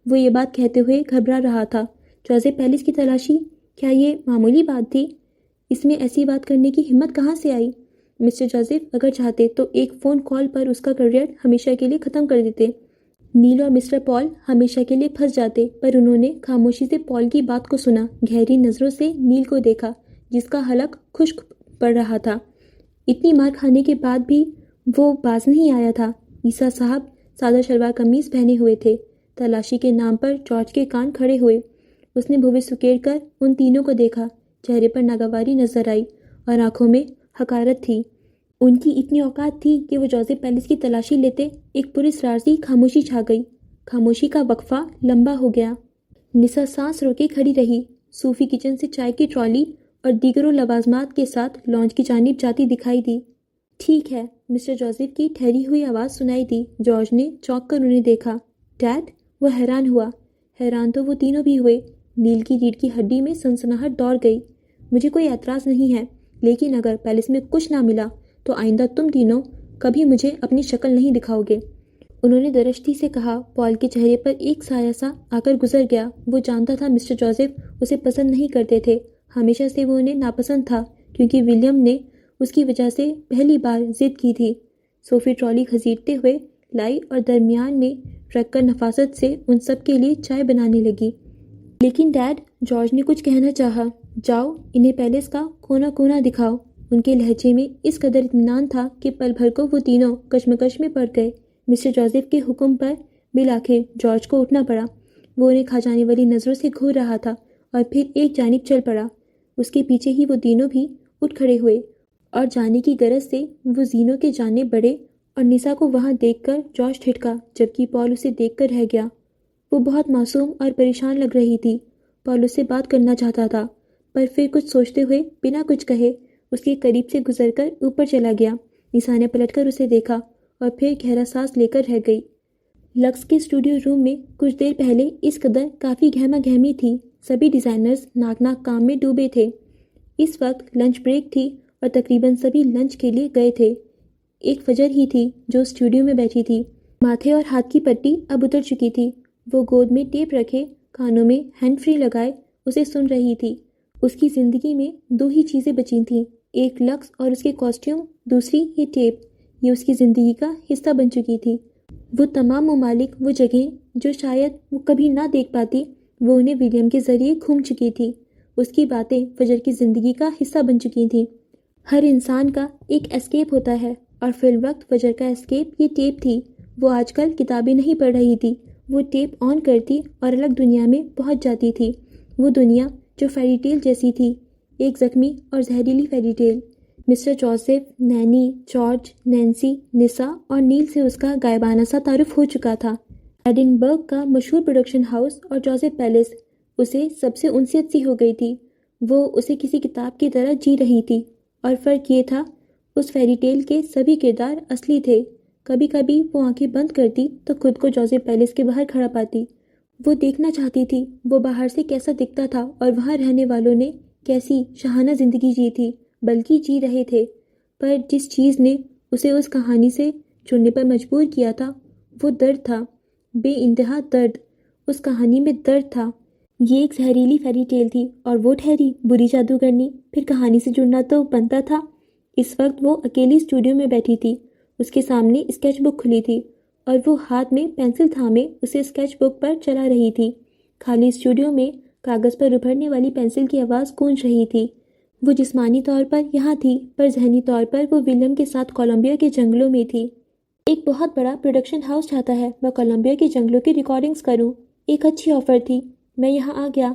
وہ یہ بات کہتے ہوئے گھبرا رہا تھا۔ جوزف پیلس کی تلاشی؟ کیا یہ معمولی بات تھی؟ اس میں ایسی بات کرنے کی ہمت کہاں سے آئی؟ مسٹر جوزف اگر چاہتے تو ایک فون کال پر اس کا کیریئر ہمیشہ کے لیے ختم کر دیتے۔ نیل اور مسٹر پال ہمیشہ کے لیے پھنس جاتے، پر انہوں نے خاموشی سے پال کی بات کو سنا، گہری نظروں سے نیل کو دیکھا جس کا حلق خشک پڑ رہا تھا۔ اتنی مار کھانے کے بعد بھی وہ باز نہیں آیا تھا۔ عیسیٰ صاحب سادہ شلوار قمیض پہنے ہوئے تھے۔ تلاشی کے نام پر جارج کے کان کھڑے ہوئے۔ اس نے بھویں سکیڑ کر ان تینوں کو دیکھا۔ چہرے پر ناگواری نظر آئی اور آنکھوں میں حقارت تھی۔ ان کی اتنی اوقات تھی کہ وہ جوزف پیلس کی تلاشی لیتے۔ ایک پراسرار سی خاموشی چھا گئی۔ خاموشی کا وقفہ لمبا ہو گیا۔ نسا سانس روکے کھڑی رہی۔ صوفی کچن سے چائے کی ٹرالی اور دیگروں لوازمات کے ساتھ لانچ کی جانب جاتی دکھائی دی۔ ٹھیک ہے، مسٹر جوزف کی ٹھہری ہوئی آواز سنائی دی۔ جارج نے چونک کر انہیں دیکھا۔ ڈیڈ؟ وہ حیران ہوا۔ حیران تو وہ تینوں بھی ہوئے۔ نیل کی ریڑھ کی ہڈی میں سنسناہٹ دوڑ گئی۔ مجھے کوئی اعتراض نہیں ہے، لیکن اگر پیلس میں کچھ نہ ملا تو آئندہ تم تینوں کبھی مجھے اپنی شکل نہیں دکھاؤ گے۔ انہوں نے درشتی سے کہا۔ پال کے چہرے پر ایک سایہ سا آ کر گزر گیا۔ وہ جانتا تھا مسٹر جوزف اسے پسند نہیں کرتے تھے۔ ہمیشہ سے وہ انہیں ناپسند تھا، کیونکہ ولیم نے اس کی وجہ سے پہلی بار ضد کی تھی۔ صوفی ٹرالی گھسیٹتے ہوئے لائی اور درمیان میں رکھ کر نفاست سے ان سب کے لیے چائے بنانے لگی۔ لیکن ڈیڈ، جارج نے کچھ کہنا چاہا۔ جاؤ انہیں پیلس کا کونا کونا دکھاؤ۔ ان کے لہجے میں اس قدر اطمینان تھا کہ پل بھر کو وہ تینوں کشمکش میں پڑ گئے۔ مسٹر جوزف کے حکم پر بالآخر جارج کو اٹھنا پڑا۔ وہ انہیں کھا جانے والی نظروں سے گھور رہا تھا اور پھر ایک جانب چل پڑا۔ اس کے پیچھے ہی وہ تینوں بھی اٹھ کھڑے ہوئے اور جانے کی غرض سے وہ زینوں کے جانب بڑھے، اور نسا کو وہاں دیکھ کر جارج ٹھٹکا، جبکہ پال اسے دیکھ کر رہ گیا۔ وہ بہت معصوم اور پریشان لگ رہی تھی۔ پال اس سے بات کرنا چاہتا تھا، پر پھر کچھ سوچتے ہوئے بنا کچھ کہے اس کے قریب سے گزر کر اوپر چلا گیا۔ نسا نے پلٹ کر اسے دیکھا اور پھر گہرا سانس لے کر رہ گئی۔ لکس کے اسٹوڈیو روم میں کچھ دیر پہلے اس قدر کافی گہما گہمی تھی۔ سبھی ڈیزائنرز ناک ناک کام میں ڈوبے تھے۔ اس وقت لنچ بریک تھی اور تقریباً سبھی لنچ کے لیے گئے تھے۔ ایک فجر ہی تھی جو اسٹوڈیو میں بیٹھی تھی۔ ماتھے اور ہاتھ کی پٹی اب اتر چکی تھی۔ وہ گود میں ٹیپ رکھے، کانوں میں ہینڈ فری لگائے اسے سن رہی تھی۔ اس کی زندگی میں دو ہی چیزیں بچی تھیں، ایک لکس اور اس کے کاسٹیوم، دوسری یہ ٹیپ۔ یہ اس کی زندگی کا حصہ بن چکی تھی۔ وہ تمام ممالک، وہ جگہیں جو شاید وہ کبھی نہ دیکھ پاتی، وہ انہیں ولیم کے ذریعے گھوم چکی تھی۔ اس کی باتیں فجر کی زندگی کا حصہ بن چکی تھیں۔ ہر انسان کا ایک اسکیپ ہوتا ہے، اور فی الوقت فجر کا اسکیپ یہ ٹیپ تھی۔ وہ آج کل کتابیں نہیں پڑھ رہی تھی، وہ ٹیپ آن کرتی اور الگ دنیا میں پہنچ جاتی تھی۔ وہ دنیا جو فیری ٹیل جیسی تھی، ایک زخمی اور زہریلی fairy tale. Mister Joseph, Nini, George, Nancy, Nessa اور نیل سے اس کا غائبانہ سا تعارف ہو چکا تھا۔ ایڈنبرگ کا مشہور پروڈکشن ہاؤس اور جوزف پیلس، اسے سب سے انسیت سی ہو گئی تھی۔ وہ اسے کسی کتاب کی طرح جی رہی تھی، اور فرق یہ تھا اس فیری ٹیل کے سبھی کردار اصلی تھے۔ کبھی کبھی وہ آنکھیں بند کرتی تو خود کو جوزف پیلس کے باہر کھڑا پاتی۔ وہ دیکھنا چاہتی تھی وہ باہر سے کیسا دکھتا تھا اور وہاں رہنے والوں نے کیسی شاہانہ زندگی جی تھی، بلکہ جی رہے تھے۔ پر جس چیز نے اسے اس کہانی سے جڑنے پر مجبور کیا تھا وہ درد تھا، بے انتہا درد۔ اس کہانی میں درد تھا۔ یہ ایک زہریلی فیری ٹیل تھی، اور وہ ٹھہری بری جادوگرنی۔ پھر کہانی سے جڑنا تو بنتا تھا۔ اس وقت وہ اکیلی اسٹوڈیو میں بیٹھی تھی۔ اس کے سامنے اسکیچ بک کھلی تھی، اور وہ ہاتھ میں پینسل تھامے اسے اسکیچ بک پر چلا رہی تھی۔ خالی اسٹوڈیو میں کاغذ پر ابھرنے والی پینسل کی آواز گونج رہی تھی۔ وہ جسمانی طور پر یہاں تھی، پر ذہنی طور پر وہ ولیم کے ساتھ کولمبیا کے جنگلوں میں تھی۔ ایک بہت بڑا پروڈکشن ہاؤس چاہتا ہے میں کولمبیا کے جنگلوں کی ریکارڈنگز کروں۔ ایک اچھی آفر تھی، میں یہاں آ گیا۔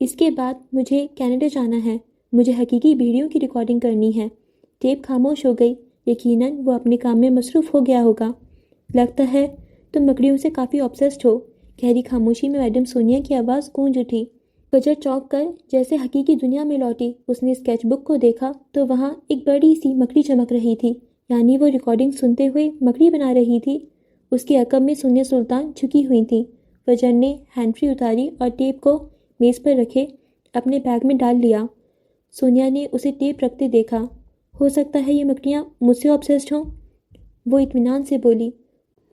اس کے بعد مجھے کینیڈا جانا ہے، مجھے حقیقی بھیڑیوں کی ریکارڈنگ کرنی ہے۔ ٹیپ خاموش ہو گئی۔ یقیناً وہ اپنے کام میں مصروف ہو گیا ہوگا۔ لگتا ہے تم مکڑیوں سے کافی آبسیسڈ ہو۔ گہری خاموشی میں میڈم سونیا کی آواز گونج اٹھی۔ فجر چونک کر جیسے حقیقی دنیا میں لوٹی۔ اس نے اسکیچ بک کو دیکھا تو وہاں ایک بڑی سی مکڑی چمک رہی تھی، یعنی وہ ریکارڈنگ سنتے ہوئے مکڑی بنا رہی تھی۔ اس کے عقب میں سونیا سلطان جھکی ہوئی تھیں۔ فجر نے ہینڈ فری اتاری اور ٹیپ کو میز پر رکھے اپنے بیگ میں ڈال لیا۔ سونیا نے اسے ٹیپ رکھتے دیکھا۔ ہو سکتا ہے یہ مکڑیاں مجھ سے آبسیسڈ ہوں، وہ اطمینان سے بولی۔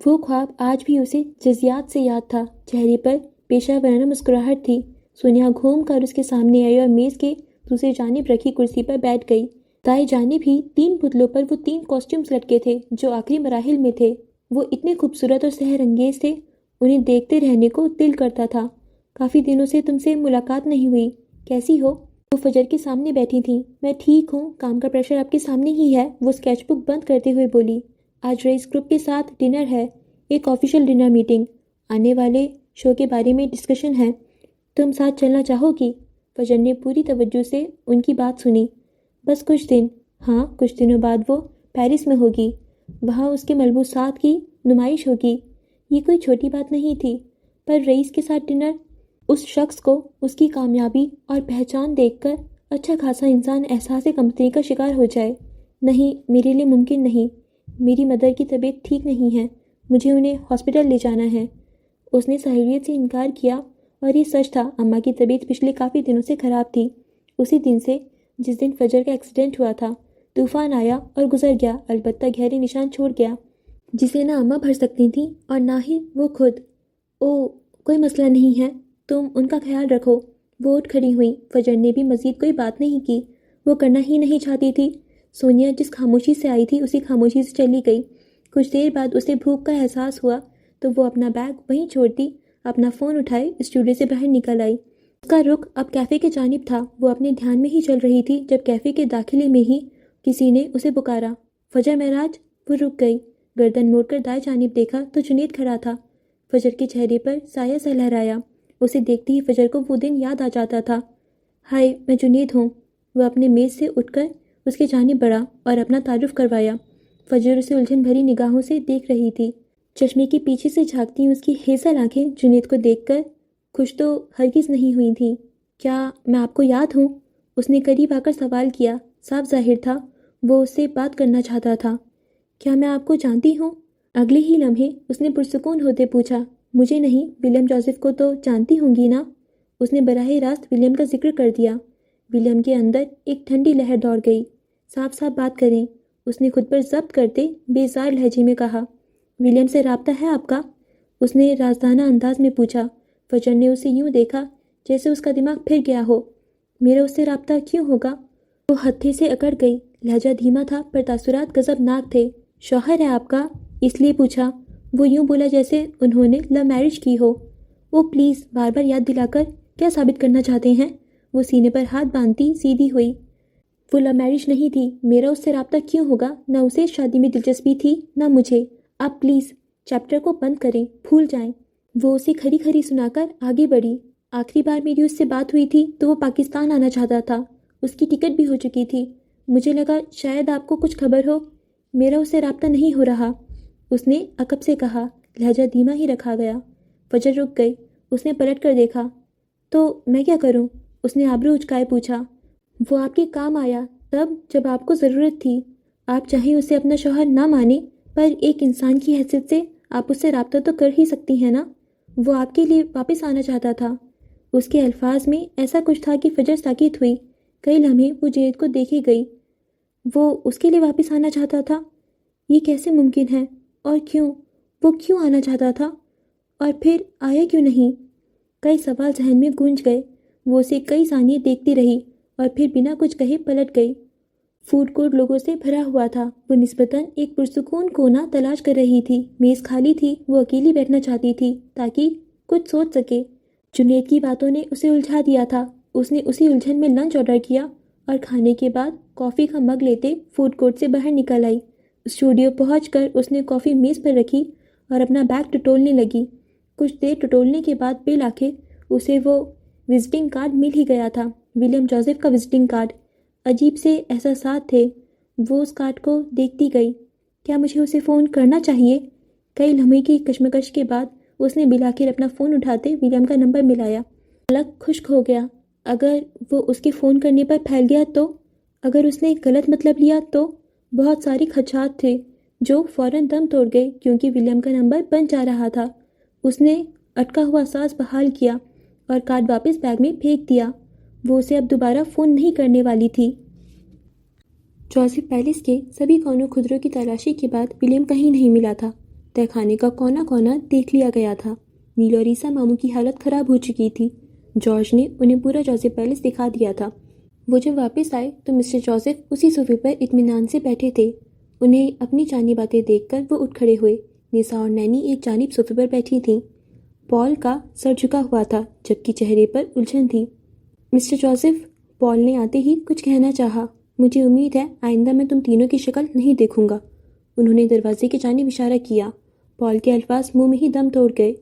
وہ خواب آج بھی اسے جزیات سے یاد تھا۔ چہرے پر پیشہ ورانہ مسکراہٹ تھی۔ سونیا گھوم کر اس کے سامنے آئی اور میز کے دوسری جانب رکھی کرسی پر بیٹھ گئی۔ دائیں جانب ہی 3 پتلوں پر وہ 3 کاسٹیومز لٹکے تھے جو آخری مراحل میں تھے۔ وہ اتنے خوبصورت اور سحر انگیز تھے، انہیں دیکھتے رہنے کو دل کرتا تھا۔ کافی دنوں سے تم سے ملاقات نہیں ہوئی، کیسی ہو؟ وہ فجر کے سامنے بیٹھی تھیں۔ میں ٹھیک ہوں، کام کا پریشر آپ کے سامنے ہی ہے، وہ اسکیچ بک بند کرتے ہوئے بولی۔ آج رئیس گروپ کے ساتھ ڈنر ہے، ایک آفیشیل ڈنر میٹنگ، آنے والے شو کے بارے میں ڈسکشن ہے، تم ساتھ چلنا چاہو گی؟ فجر نے پوری توجہ سے ان کی بات سنی۔ بس کچھ دن؟ ہاں، کچھ دنوں بعد وہ پیرس میں ہوگی، وہاں اس کے ملبوسات کی نمائش ہوگی۔ یہ کوئی چھوٹی بات نہیں تھی، پر رئیس کے ساتھ ڈنر، اس شخص کو اس کی کامیابی اور پہچان دیکھ کر اچھا خاصا انسان احساس کمتری کا شکار ہو جائے۔ نہیں، میرے لیے ممکن نہیں، میری مدر کی طبیعت ٹھیک نہیں ہے، مجھے انہیں ہاسپٹل لے جانا ہے۔ اس نے سہولیت سے انکار کیا، اور یہ سچ تھا، اماں کی طبیعت پچھلے کافی دنوں سے خراب تھی۔ اسی دن سے جس دن فجر کا ایکسیڈنٹ ہوا تھا۔ طوفان آیا اور گزر گیا، البتہ گہرے نشان چھوڑ گیا، جسے نہ اماں بھر سکتی تھیں اور نہ ہی وہ خود۔ کوئی مسئلہ نہیں ہے، تم ان کا خیال رکھو۔ وہ اٹھ کھڑی ہوئی۔ فجر نے بھی مزید کوئی بات نہیں کی، وہ کرنا ہی نہیں چاہتی تھی۔ سونیا جس خاموشی سے آئی تھی اسی خاموشی سے چلی گئی۔ کچھ دیر بعد اسے بھوک کا احساس ہوا تو وہ اپنا بیگ وہیں چھوڑتی اپنا فون اٹھائے اسٹوڈیو سے باہر نکل آئی۔ اس کا رخ اب کیفے کے جانب تھا۔ وہ اپنے دھیان میں ہی چل رہی تھی جب کیفے کے داخلے میں ہی کسی نے اسے پکارا، فجر معراج۔ وہ رک گئی، گردن موڑ کر دائیں جانب دیکھا تو جنید کھڑا تھا۔ فجر کے چہرے پر سایہ سا لہرایا۔ اسے دیکھتے ہی فجر کو وہ دن یاد آ جاتا تھا۔ ہائے، میں جنید ہوں۔ وہ اپنے میز سے اٹھ کر اس کے جانب بڑھا اور اپنا تعارف کروایا۔ فجر اسے الجھن بھری نگاہوں سے دیکھ رہی تھی۔ چشمے کے پیچھے سے جھانکتی اس کی ہیزل آنکھیں جنید کو دیکھ کر خوش تو ہرگز نہیں ہوئی تھیں۔ کیا میں آپ کو یاد ہوں؟ اس نے قریب آ کر سوال کیا۔ صاف ظاہر تھا وہ اس سے بات کرنا چاہتا تھا۔ کیا میں آپ کو جانتی ہوں؟ اگلے ہی لمحے اس نے پرسکون ہوتے پوچھا۔ مجھے نہیں، ولیم جوزف کو تو جانتی ہوں گی نا؟ اس نے براہ راست ولیم کا ذکر کر دیا۔ ولیم کے اندر ایک ٹھنڈی لہر دوڑ گئی۔ صاف صاف بات کریں، اس نے خود پر ضبط کرتے بیزار لہجے میں کہا۔ ولیم سے رابطہ ہے آپ کا؟ اس نے رازدانہ انداز میں پوچھا۔ فجر نے اسے یوں دیکھا جیسے اس کا دماغ پھر گیا ہو۔ میرا اس سے رابطہ کیوں ہوگا؟ وہ ہتھے سے اکڑ گئی۔ لہجہ دھیما تھا پر تاثرات غضبناک تھے۔ شوہر ہے آپ کا؟ اس لیے پوچھا۔ وہ یوں بولا جیسے انہوں نے لو میرج کی ہو۔ وہ پلیز، بار بار یاد دلا کر کیا ثابت کرنا چاہتے ہیں؟ وہ سینے پر ہاتھ باندھتی سیدھی ہوئی۔ وہ لو میرج نہیں تھی، میرا اس سے رابطہ کیوں ہوگا؟ نہ اسے شادی میں دلچسپی تھی نہ مجھے۔ آپ پلیز چیپٹر کو بند کریں، بھول جائیں۔ وہ اسے کھری کھری سنا کر آگے بڑھی۔ آخری بار میری اس سے بات ہوئی تھی تو وہ پاکستان آنا چاہتا تھا، اس کی ٹکٹ بھی ہو چکی تھی۔ مجھے لگا شاید آپ کو کچھ خبر ہو۔ میرا اس سے رابطہ نہیں ہو رہا، اس نے عقب سے کہا۔ لہجہ دھیما ہی رکھا گیا۔ فجر رک گئی۔ اس نے پلٹ کر دیکھا۔ تو میں کیا کروں؟ اس نے آبرو اچکائے پوچھا۔ وہ آپ کے کام آیا تب جب آپ کو ضرورت تھی۔ آپ چاہیں اسے اپنا شوہر نہ مانیں، پر ایک انسان کی حیثیت سے آپ اس سے رابطہ تو کر ہی سکتی ہیں نا۔ وہ آپ کے لیے واپس آنا چاہتا تھا۔ اس کے الفاظ میں ایسا کچھ تھا کہ فجر ساکت ہوئی۔ کئی لمحے وہ جنید کو دیکھے گئی۔ وہ اس کے لیے واپس آنا چاہتا تھا؟ یہ کیسے ممکن ہے؟ اور کیوں؟ وہ کیوں آنا چاہتا تھا؟ اور پھر آیا کیوں نہیں؟ کئی سوال ذہن میں گونج گئے۔ وہ اسے کئی ثانیے دیکھتی رہی اور پھر بنا کچھ کہے پلٹ گئی۔ فوڈ کورٹ لوگوں سے بھرا ہوا تھا۔ وہ نسبتاً ایک پرسکون کونا تلاش کر رہی تھی۔ میز خالی تھی، وہ اکیلی بیٹھنا چاہتی تھی تاکہ کچھ سوچ سکے۔ جنید کی باتوں نے اسے الجھا دیا تھا۔ اس نے اسی الجھن میں لنچ آرڈر کیا اور کھانے کے بعد کافی کا مگ لیتے فوڈ کورٹ سے باہر نکل آئی۔ اسٹوڈیو پہنچ کر اس نے کافی میز پر رکھی اور اپنا بیگ ٹٹولنے لگی۔ کچھ دیر ٹٹولنے کے بعد بالآخر اسے وہ وزٹنگ کارڈ مل ہی گیا تھا، ولیم جوزف کا وزٹنگ کارڈ۔ عجیب سے احساسات تھے۔ وہ اس کارڈ کو دیکھتی گئی۔ کیا مجھے اسے فون کرنا چاہیے؟ کئی لمحے کی کشمکش کے بعد اس نے بالآخر اپنا فون اٹھاتے ولیم کا نمبر ملایا۔ حلق خشک ہو گیا۔ اگر وہ اس کے فون کرنے پر پھیل گیا تو؟ اگر اس نے غلط مطلب لیا تو؟ بہت ساری خدشات تھے جو فوراً دم توڑ گئے کیونکہ ولیم کا نمبر بن جا رہا تھا۔ اس نے اٹکا ہوا سانس بحال کیا اور کارڈ واپس بیگ میں پھینک دیا۔ وہ اسے اب دوبارہ فون نہیں کرنے والی تھی۔ جوزف پیلس کے سبھی کونوں خدروں کی تلاشی کے بعد ولیم کہیں نہیں ملا تھا۔ تہہ خانے کا کونا کونا دیکھ لیا گیا تھا۔ نیل اور ریسا ماموں کی حالت خراب ہو چکی تھی۔ جارج نے انہیں پورا جوزف پیلس دکھا دیا تھا۔ وہ جب واپس آئے تو مسٹر جوزف اسی صوفے پر اطمینان سے بیٹھے تھے۔ انہیں اپنی جانی باتیں دیکھ کر وہ اٹھ کھڑے ہوئے۔ نیسا اور نینی ایک جانب صوفے پر بیٹھی تھیں۔ پال کا سر جھکا ہوا تھا جبکہ چہرے پر الجھن تھی۔ مسٹر جوزف، پال نے آتے ہی کچھ کہنا چاہا۔ مجھے امید ہے آئندہ میں تم تینوں کی شکل نہیں دیکھوں گا۔ انہوں نے دروازے کی جانب اشارہ کیا۔ پال کے الفاظ منہ میں ہی دم توڑ گئے۔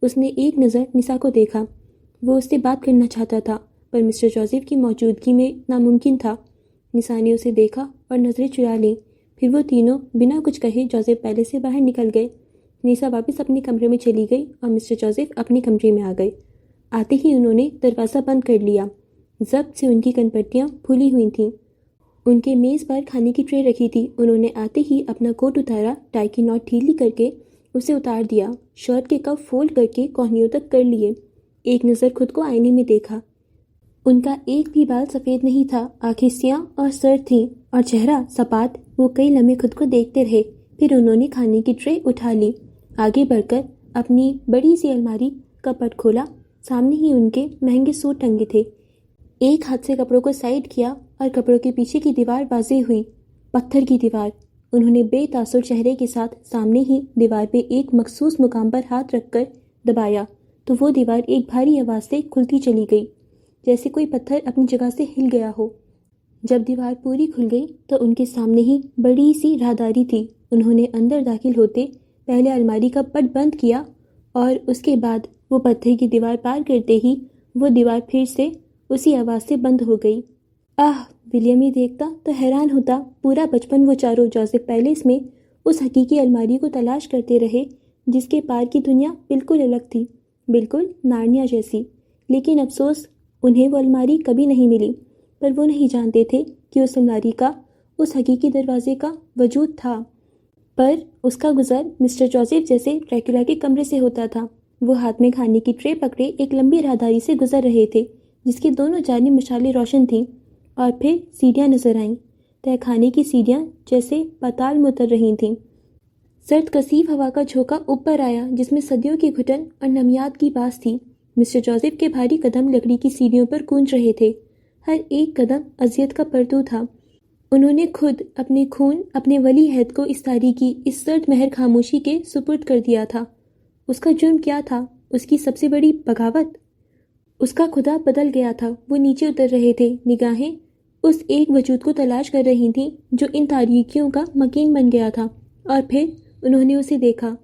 اس نے ایک نظر نیسا کو دیکھا۔ وہ اس سے بات کرنا چاہتا تھا پر مسٹر جوزف کی موجودگی میں ناممکن تھا۔ نیسا نے اسے دیکھا اور نظریں چرا لیں۔ پھر وہ تینوں بنا کچھ کہے جوزف پیلس سے باہر نکل گئے۔ نیسا واپس اپنے کمرے میں چلی گئی اور مسٹر جوزف اپنے کمرے میں آ گئے۔ آتے ہی انہوں نے دروازہ بند کر لیا۔ ضبط سے ان کی کن پٹیاں پھولی ہوئی تھیں۔ ان کے میز پر کھانے کی ٹرے رکھی تھی۔ انہوں نے آتے ہی اپنا کوٹ اتارا، ٹائی کی نوٹ ڈھیلی کر کے اسے اتار دیا، شرٹ کے کف فولڈ کر کے کوہنیوں تک کر لیے۔ ایک نظر خود کو آئینے میں دیکھا۔ ان کا ایک بھی بال سفید نہیں تھا، آنکھیں سیاہ اور سرد تھیں اور چہرہ سپاٹ۔ وہ کئی لمحے خود کو دیکھتے رہے، پھر انہوں نے کھانے کی ٹرے اٹھا لی۔ آگے بڑھ کر اپنی بڑی سی الماری کا پٹ کھولا۔ سامنے ہی ان کے مہنگے سوٹ ٹنگے تھے۔ ایک ہاتھ سے کپڑوں کو سائیڈ کیا اور کپڑوں کے پیچھے کی دیوار واضح ہوئی، پتھر کی دیوار۔ انہوں نے بے تاثر چہرے کے ساتھ سامنے ہی دیوار پہ ایک مخصوص مقام پر ہاتھ رکھ کر دبایا تو وہ دیوار ایک بھاری آواز سے کھلتی چلی گئی، جیسے کوئی پتھر اپنی جگہ سے ہل گیا ہو۔ جب دیوار پوری کھل گئی تو ان کے سامنے ہی بڑی سی راہداری تھی۔ انہوں نے اندر داخل ہوتے پہلے الماری کا پٹ بند کیا اور اس کے بعد وہ پتھر کی دیوار پار کرتے ہی وہ دیوار پھر سے اسی آواز سے بند ہو گئی۔ ولیم ہی دیکھتا تو حیران ہوتا۔ پورا بچپن وہ چاروں جوزف پیلس میں اس حقیقی الماری کو تلاش کرتے رہے جس کے پار کی دنیا بالکل الگ تھی، بالکل نارنیا جیسی۔ لیکن افسوس انہیں وہ الماری کبھی نہیں ملی۔ پر وہ نہیں جانتے تھے کہ اس الماری کا، اس حقیقی دروازے کا وجود تھا، پر اس کا گزر مسٹر جوزف جیسے ڈریکولا کے کمرے سے ہوتا تھا۔ وہ ہاتھ میں کھانے کی ٹرے پکڑے ایک لمبی راہداری سے گزر رہے تھے جس کی دونوں جانب مشالیں روشن تھیں، اور پھر سیڑھیاں نظر آئیں۔ تہہ خانے کی سیڑھیاں جیسے پاتال میں اتر رہی تھیں۔ سرد کثیف ہوا کا جھونکا اوپر آیا جس میں صدیوں کی گھٹن اور نمیات کی باس تھی۔ مسٹر جوزف کے بھاری قدم لکڑی کی سیڑھیوں پر گونج رہے تھے۔ ہر ایک قدم اذیت کا پرتو تھا۔ انہوں نے خود اپنے خون، اپنے ولی عہد کو اس تاریکی، اس سرد مہر خاموشی کے سپرد کر دیا تھا۔ اس کا جرم کیا تھا؟ اس کی سب سے بڑی بغاوت؟ اس کا خدا بدل گیا تھا۔ وہ نیچے اتر رہے تھے، نگاہیں اس ایک وجود کو تلاش کر رہی تھیں جو ان تاریکیوں کا مکین بن گیا تھا۔ اور پھر انہوں نے اسے دیکھا۔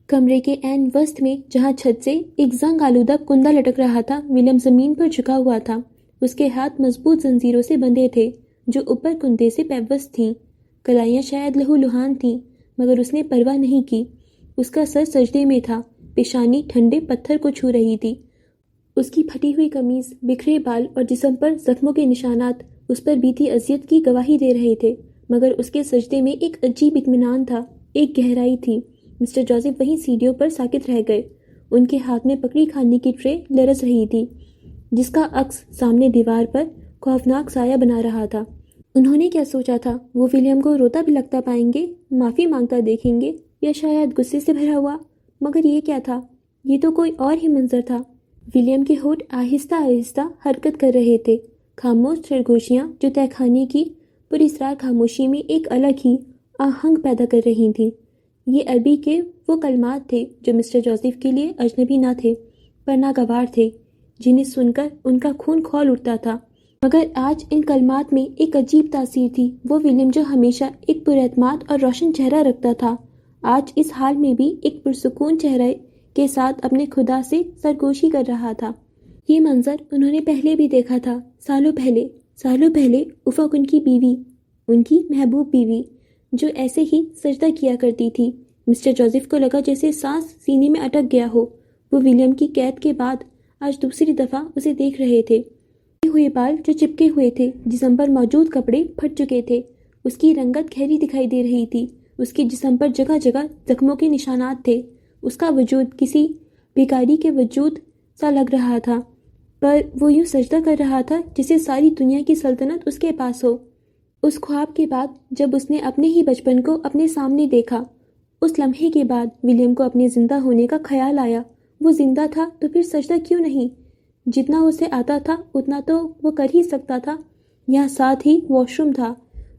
کمرے کے عین وسط میں جہاں چھت سے ایک زنگ آلودہ کندا لٹک رہا تھا، ولیم زمین پر جھکا ہوا تھا۔ اس کے ہاتھ مضبوط زنجیروں سے بندھے تھے جو اوپر کندے سے پیوست تھیں۔ کلائیاں شاید لہو لہان تھیں مگر اس نے پرواہ نہیں کی۔ اس کا سر سجدے میں تھا، پیشانی ٹھنڈے پتھر کو چھو رہی تھی۔ اس کی پھٹی ہوئی قمیض، بکھرے بال اور جسم پر زخموں کے نشانات اس پر بیتی اذیت کی گواہی دے رہے تھے، مگر اس کے سجدے میں ایک عجیب اطمینان تھا، ایک گہرائی تھی۔ مسٹر جوزف وہیں سیڑھیوں پر ساکت رہ گئے۔ ان کے ہاتھ میں پکڑی کھانے کی ٹرے لرز رہی تھی جس کا عکس سامنے دیوار پر خوفناک سایہ بنا رہا تھا۔ انہوں نے کیا سوچا تھا؟ وہ ولیم کو روتا بلکتا پائیں گے، معافی مانگتا دیکھیں گے، یا شاید غصے سے بھرا ہوا؟ مگر یہ کیا تھا؟ یہ تو کوئی اور ہی منظر تھا۔ ولیم کے ہونٹ آہستہ آہستہ حرکت کر رہے تھے، خاموش سرگوشیاں جو تہہ خانے کی پراسرار خاموشی میں ایک الگ ہی آہنگ پیدا کر رہی تھیں۔ یہ عربی کے وہ کلمات تھے جو مسٹر جوزف کے لیے اجنبی نہ تھے پر ناگوار تھے، جنہیں سن کر ان کا خون کھول اٹھتا تھا۔ مگر آج ان کلمات میں ایک عجیب تاثیر تھی۔ وہ ولیم جو ہمیشہ ایک پراعتماد اور روشن چہرہ رکھتا تھا، آج اس حال میں بھی ایک پرسکون چہرے کے ساتھ اپنے خدا سے سرگوشی کر رہا تھا۔ یہ منظر انہوں نے پہلے بھی دیکھا تھا، سالوں پہلے افق ان کی بیوی ان کی محبوب بیوی جو ایسے ہی سجدہ کیا کرتی تھی۔ مسٹر جوزف کو لگا جیسے سانس سینے میں اٹک گیا ہو۔ وہ ولیم کی قید کے بعد آج دوسری دفعہ اسے دیکھ رہے تھے۔ ہوئے بال جو چپکے ہوئے تھے، جسم پر موجود کپڑے پھٹ چکے تھے، اس کی رنگت گہری دکھائی دے رہی تھی، اس کے جسم پر جگہ جگہ زخموں کے نشانات تھے، اس کا وجود کسی بھکاری کے وجود سا لگ رہا تھا، پر وہ یوں سجدہ کر رہا تھا جسے ساری دنیا کی سلطنت اس کے پاس ہو۔ اس خواب کے بعد جب اس نے اپنے ہی بچپن کو اپنے سامنے دیکھا، اس لمحے کے بعد ولیم کو اپنے زندہ ہونے کا خیال آیا۔ وہ زندہ تھا تو پھر سجدہ کیوں نہیں؟ جتنا اسے آتا تھا اتنا تو وہ کر ہی سکتا تھا۔ یہاں ساتھ ہی واش روم تھا،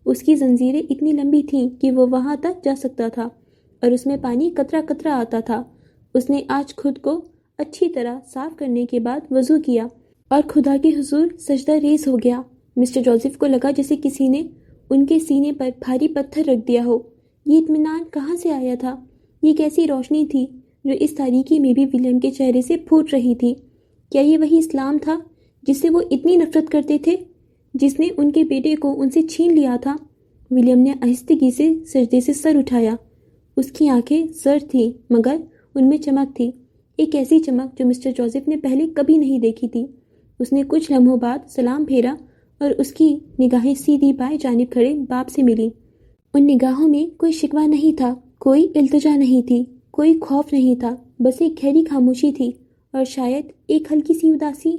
اس کی زنجیریں اتنی لمبی تھیں کہ وہ وہاں تک جا سکتا تھا، اور اس میں پانی قطرہ قطرہ آتا تھا۔ اس نے آج خود کو اچھی طرح صاف کرنے کے بعد وضو کیا اور خدا کے حضور سجدہ ریز ہو گیا۔ مسٹر جوزف کو لگا جیسے کسی نے ان کے سینے پر بھاری پتھر رکھ دیا ہو۔ یہ اطمینان کہاں سے آیا تھا؟ یہ کیسی روشنی تھی جو اس تاریکی میں بھی ولیم کے چہرے سے پھوٹ رہی تھی؟ کیا یہ وہی اسلام تھا جس سے وہ اتنی نفرت کرتے تھے، جس نے ان کے بیٹے کو ان سے چھین لیا تھا؟ ولیم نے آہستگی سے سجدے سے سر اٹھایا۔ اس کی آنکھیں زرد تھیں مگر ان میں چمک تھی، ایک ایسی چمک جو مسٹر جوزف نے پہلے کبھی نہیں دیکھی تھی۔ اس نے کچھ لمحوں بعد سلام پھیرا اور اس کی نگاہیں سیدھی بائیں جانب کھڑے باپ سے ملی۔ ان نگاہوں میں کوئی شکوہ نہیں تھا، کوئی التجا نہیں تھی، کوئی خوف نہیں تھا، بس ایک گہری خاموشی تھی اور شاید ایک ہلکی سی اداسی۔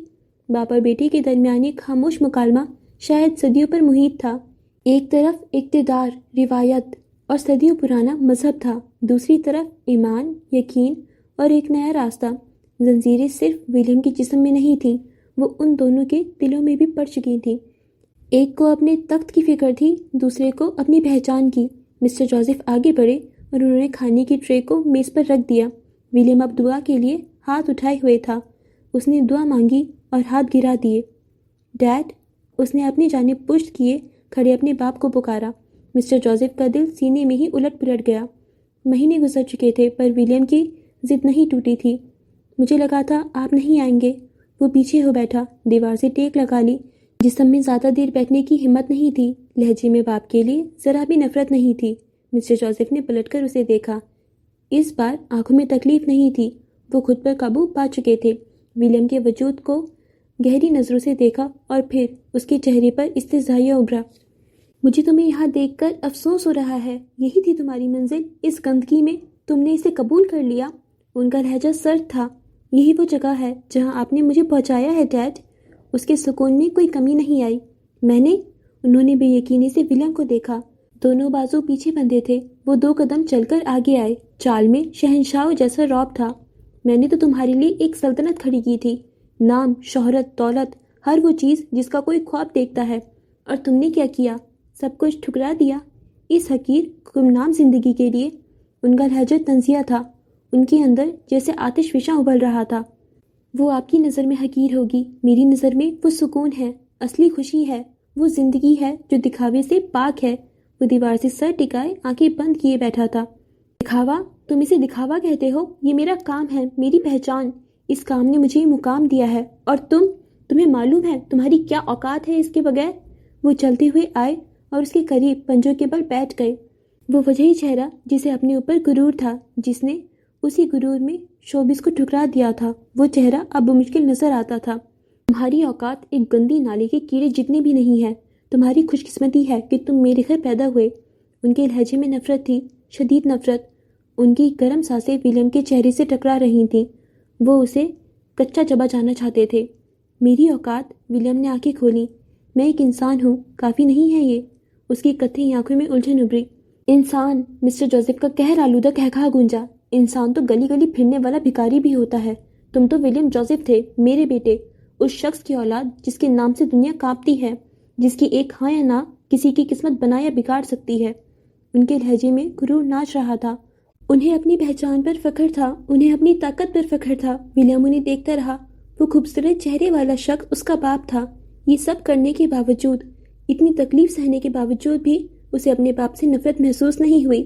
باپ اور بیٹے کے درمیان ایک خاموش مکالمہ شاید صدیوں پر محیط تھا۔ ایک طرف اقتدار، روایت اور صدیوں پرانا مذہب تھا، دوسری طرف ایمان، یقین اور ایک نیا راستہ۔ زنجیریں صرف ولیم کے جسم میں نہیں تھیں، وہ ان دونوں کے دلوں میں بھی پڑ چکی تھیں۔ ایک کو اپنے تخت کی فکر تھی، دوسرے کو اپنی پہچان کی۔ مسٹر جوزف آگے بڑھے اور انہوں نے کھانے کی ٹرے کو میز پر رکھ دیا۔ ولیم اب دعا کے لیے ہاتھ اٹھائے ہوئے تھا۔ اس نے دعا مانگی اور ہاتھ گرا دیے۔ ڈیڈ، اس نے اپنی جانب پشت کیے کھڑے اپنے باپ کو پکارا۔ مسٹر جوزف کا دل سینے میں ہی الٹ پلٹ گیا۔ مہینے گزر چکے تھے پر ولیم کی ضد نہیں ٹوٹی تھی۔ مجھے لگا تھا آپ نہیں آئیں گے۔ وہ پیچھے ہو بیٹھا، دیوار سے ٹیک لگا لی۔ جسم میں زیادہ دیر بیٹھنے کی ہمت نہیں تھی، لہجے میں باپ کے لیے ذرا بھی نفرت نہیں تھی۔ مسٹر جوزف نے پلٹ کر اسے دیکھا۔ اس بار آنکھوں میں تکلیف نہیں تھی، وہ خود پر قابو پا چکے تھے۔ ولیم کے وجود کو گہری نظروں سے دیکھا اور پھر اس کے چہرے پر استحضاء ابھرا۔ مجھے تمہیں یہاں دیکھ کر افسوس ہو رہا ہے، یہی تھی تمہاری منزل، اس گندگی میں تم نے اسے قبول کر لیا۔ ان کا لہجہ سرد تھا۔ یہی وہ جگہ ہے جہاں آپ نے مجھے پہنچایا ہے ڈیڈ۔ اس کے سکون میں کوئی کمی نہیں آئی۔ انہوں نے بے یقینی سے ولیم کو دیکھا۔ دونوں بازو پیچھے بندھے تھے، وہ 2 قدم چل کر آگے آئے، چال میں شہنشاہوں جیسا رعب تھا۔ میں نے تو تمہارے لیے ایک سلطنت کھڑی کی تھی، نام، شہرت، دولت، ہر وہ چیز جس کا کوئی خواب دیکھتا ہے، اور تم نے کیا کیا؟ سب کچھ ٹھکرا دیا اس حقیر گمنام زندگی کے لیے۔ ان کا لہجہ طنزیہ تھا، ان کے اندر جیسے آتش فشاں ابل رہا تھا۔ وہ آپ کی نظر میں حقیر ہوگی، میری نظر میں وہ سکون ہے، اصلی خوشی ہے، وہ زندگی ہے جو دکھاوے سے پاک ہے۔ وہ دیوار سے سر ٹکائے آنکھیں بند کیے بیٹھا تھا۔ دکھاوا؟ تم اسے دکھاوا کہتے ہو؟ یہ میرا کام ہے، میری پہچان، اس کام نے مجھے یہ مقام دیا ہے، اور تمہیں معلوم ہے تمہاری کیا اوقات ہے اس کے بغیر؟ وہ چلتے ہوئے آئے اور اس کے قریب پنجوں کے بل بیٹھ گئے۔ وہ وجہی چہرہ جسے اپنے اوپر غرور تھا، جس نے اسی غرور میں شوبز کو ٹھکرا دیا تھا، وہ چہرہ اب بمشکل نظر آتا تھا۔ تمہاری اوقات ایک گندی نالے کے کیڑے جتنے بھی نہیں ہے۔ تمہاری خوش قسمتی ہے کہ تم میرے گھر پیدا ہوئے۔ ان کے لہجے میں نفرت تھی، شدید نفرت۔ ان کی گرم سانسیں ولیم کے چہرے سے ٹکرا رہی تھیں، وہ اسے کچا چبا جانا چاہتے تھے۔ میری اوقات؟ ولیم نے آنکھیں کھولیں۔ میں ایک انسان ہوں، کافی نہیں ہے یہ؟ اس کی کتھی آنکھوں میں الجھن ابھری۔ انسان؟ مسٹر جوزف کا قہر آلودہ قہقہا گونجا۔ انسان تو گلی گلی پھرنے والا بھکاری بھی ہوتا ہے۔ تم تو ولیم جوزف تھے، میرے بیٹے، اس شخص کی اولاد جس کے نام سے دنیا کانپتی ہے، جس کی ایک ہاں یا نہ کسی کی قسمت بنا یا بگاڑ سکتی ہے۔ ان کے لہجے میں غرور ناچ رہا تھا۔ انہیں اپنی پہچان پر فخر تھا، انہیں اپنی طاقت پر فخر تھا۔ ولیم انہیں دیکھتا رہا۔ وہ خوبصورت چہرے والا شخص اس کا باپ تھا۔ یہ سب کرنے کے باوجود، اتنی تکلیف سہنے کے باوجود بھی اسے اپنے باپ سے نفرت محسوس نہیں ہوئی۔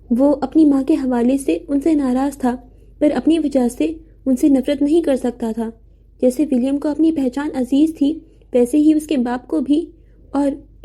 وہ اپنی ماں کے حوالے سے ان سے ناراض تھا، پر اپنی وجہ سے ان سے نفرت نہیں کر سکتا تھا۔ جیسے ولیم کو اپنی پہچان عزیز تھی، ویسے ہی اس کے باپ کو بھی، اور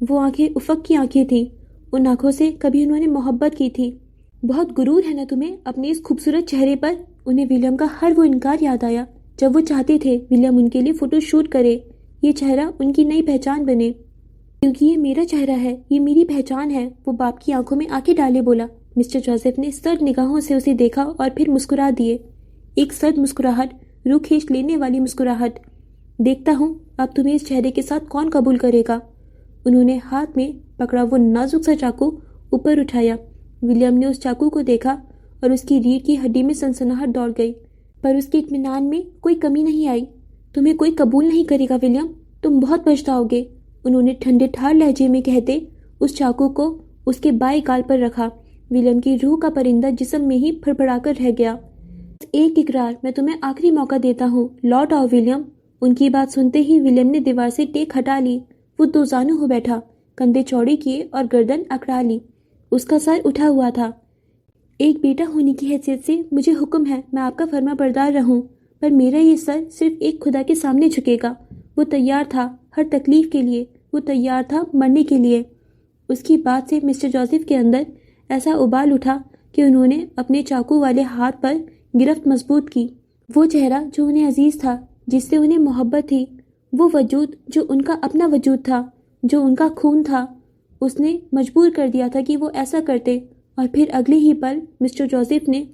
وہ آنکھیں افق کی آنکھیں تھیں، ان آنکھوں سے کبھی انہوں نے محبت کی تھی۔ بہت غرور ہے نا تمہیں اپنے اس خوبصورت چہرے پر؟ انہیں ولیم کا ہر وہ انکار یاد آیا جب وہ چاہتے تھے ولیم ان کے لیے فوٹو شوٹ کرے، یہ چہرہ ان کی نئی پہچان بنے۔ کیونکہ یہ میرا چہرہ ہے، یہ میری پہچان ہے، وہ باپ کی آنکھوں میں آنکھیں ڈالے بولا۔ مسٹر جوزف نے سرد نگاہوں سے اسے دیکھا اور پھر مسکرا دیے، ایک سرد مسکراہٹ، روح کھینچ لینے والی مسکراہٹ۔ دیکھتا ہوں اب تمہیں اس چہرے کے ساتھ کون قبول کرے گا۔ انہوں نے ہاتھ میں پکڑا وہ نازک سا چاقو اوپر اٹھایا۔ ولیم نے اس چاقو کو دیکھا اور اس کی ریڑھ کی ہڈی میں سنسناہٹ دوڑ گئی، پر اس کے اطمینان میں کوئی کمی نہیں آئی۔ تمہیں کوئی قبول نہیں کرے گا ولیم، تم بہت پچھتاؤ گے، انہوں نے ٹھنڈے ٹھار لہجے میں کہتے اس چاقو کو اس کے بائیں گال پر رکھا۔ ولیم کی روح کا پرندہ جسم میں ہی پھڑپڑا کر رہ گیا۔ ایک اقرار، میں تمہیں آخری موقع دیتا ہوں، لوٹ آؤ ولیم۔ ان کی بات سنتے ہی ولیم نے دیوار سے ٹیک ہٹا لی۔ وہ دو زانو ہو بیٹھا، کندھے چوڑے کیے اور گردن اکڑا لی۔ اس کا سر اٹھا ہوا تھا۔ ایک بیٹا ہونے کی حیثیت سے مجھے حکم ہے میں آپ کا فرما بردار رہوں، پر میرا یہ سر صرف ایک خدا کے سامنے جھکے گا۔ وہ تیار تھا ہر تکلیف کے لیے، وہ تیار تھا مرنے کے لیے۔ اس کی بات سے مسٹر جوزف کے اندر ایسا ابال اٹھا کہ انہوں نے اپنے چاقو والے ہاتھ پر گرفت مضبوط کی۔ وہ چہرہ جو انہیں عزیز تھا، جس سے انہیں محبت تھی، وہ وجود جو ان کا اپنا وجود تھا، جو ان کا خون تھا، اس نے مجبور کر دیا تھا کہ وہ ایسا کرتے، اور پھر اگلے ہی پل مسٹر جوزف نے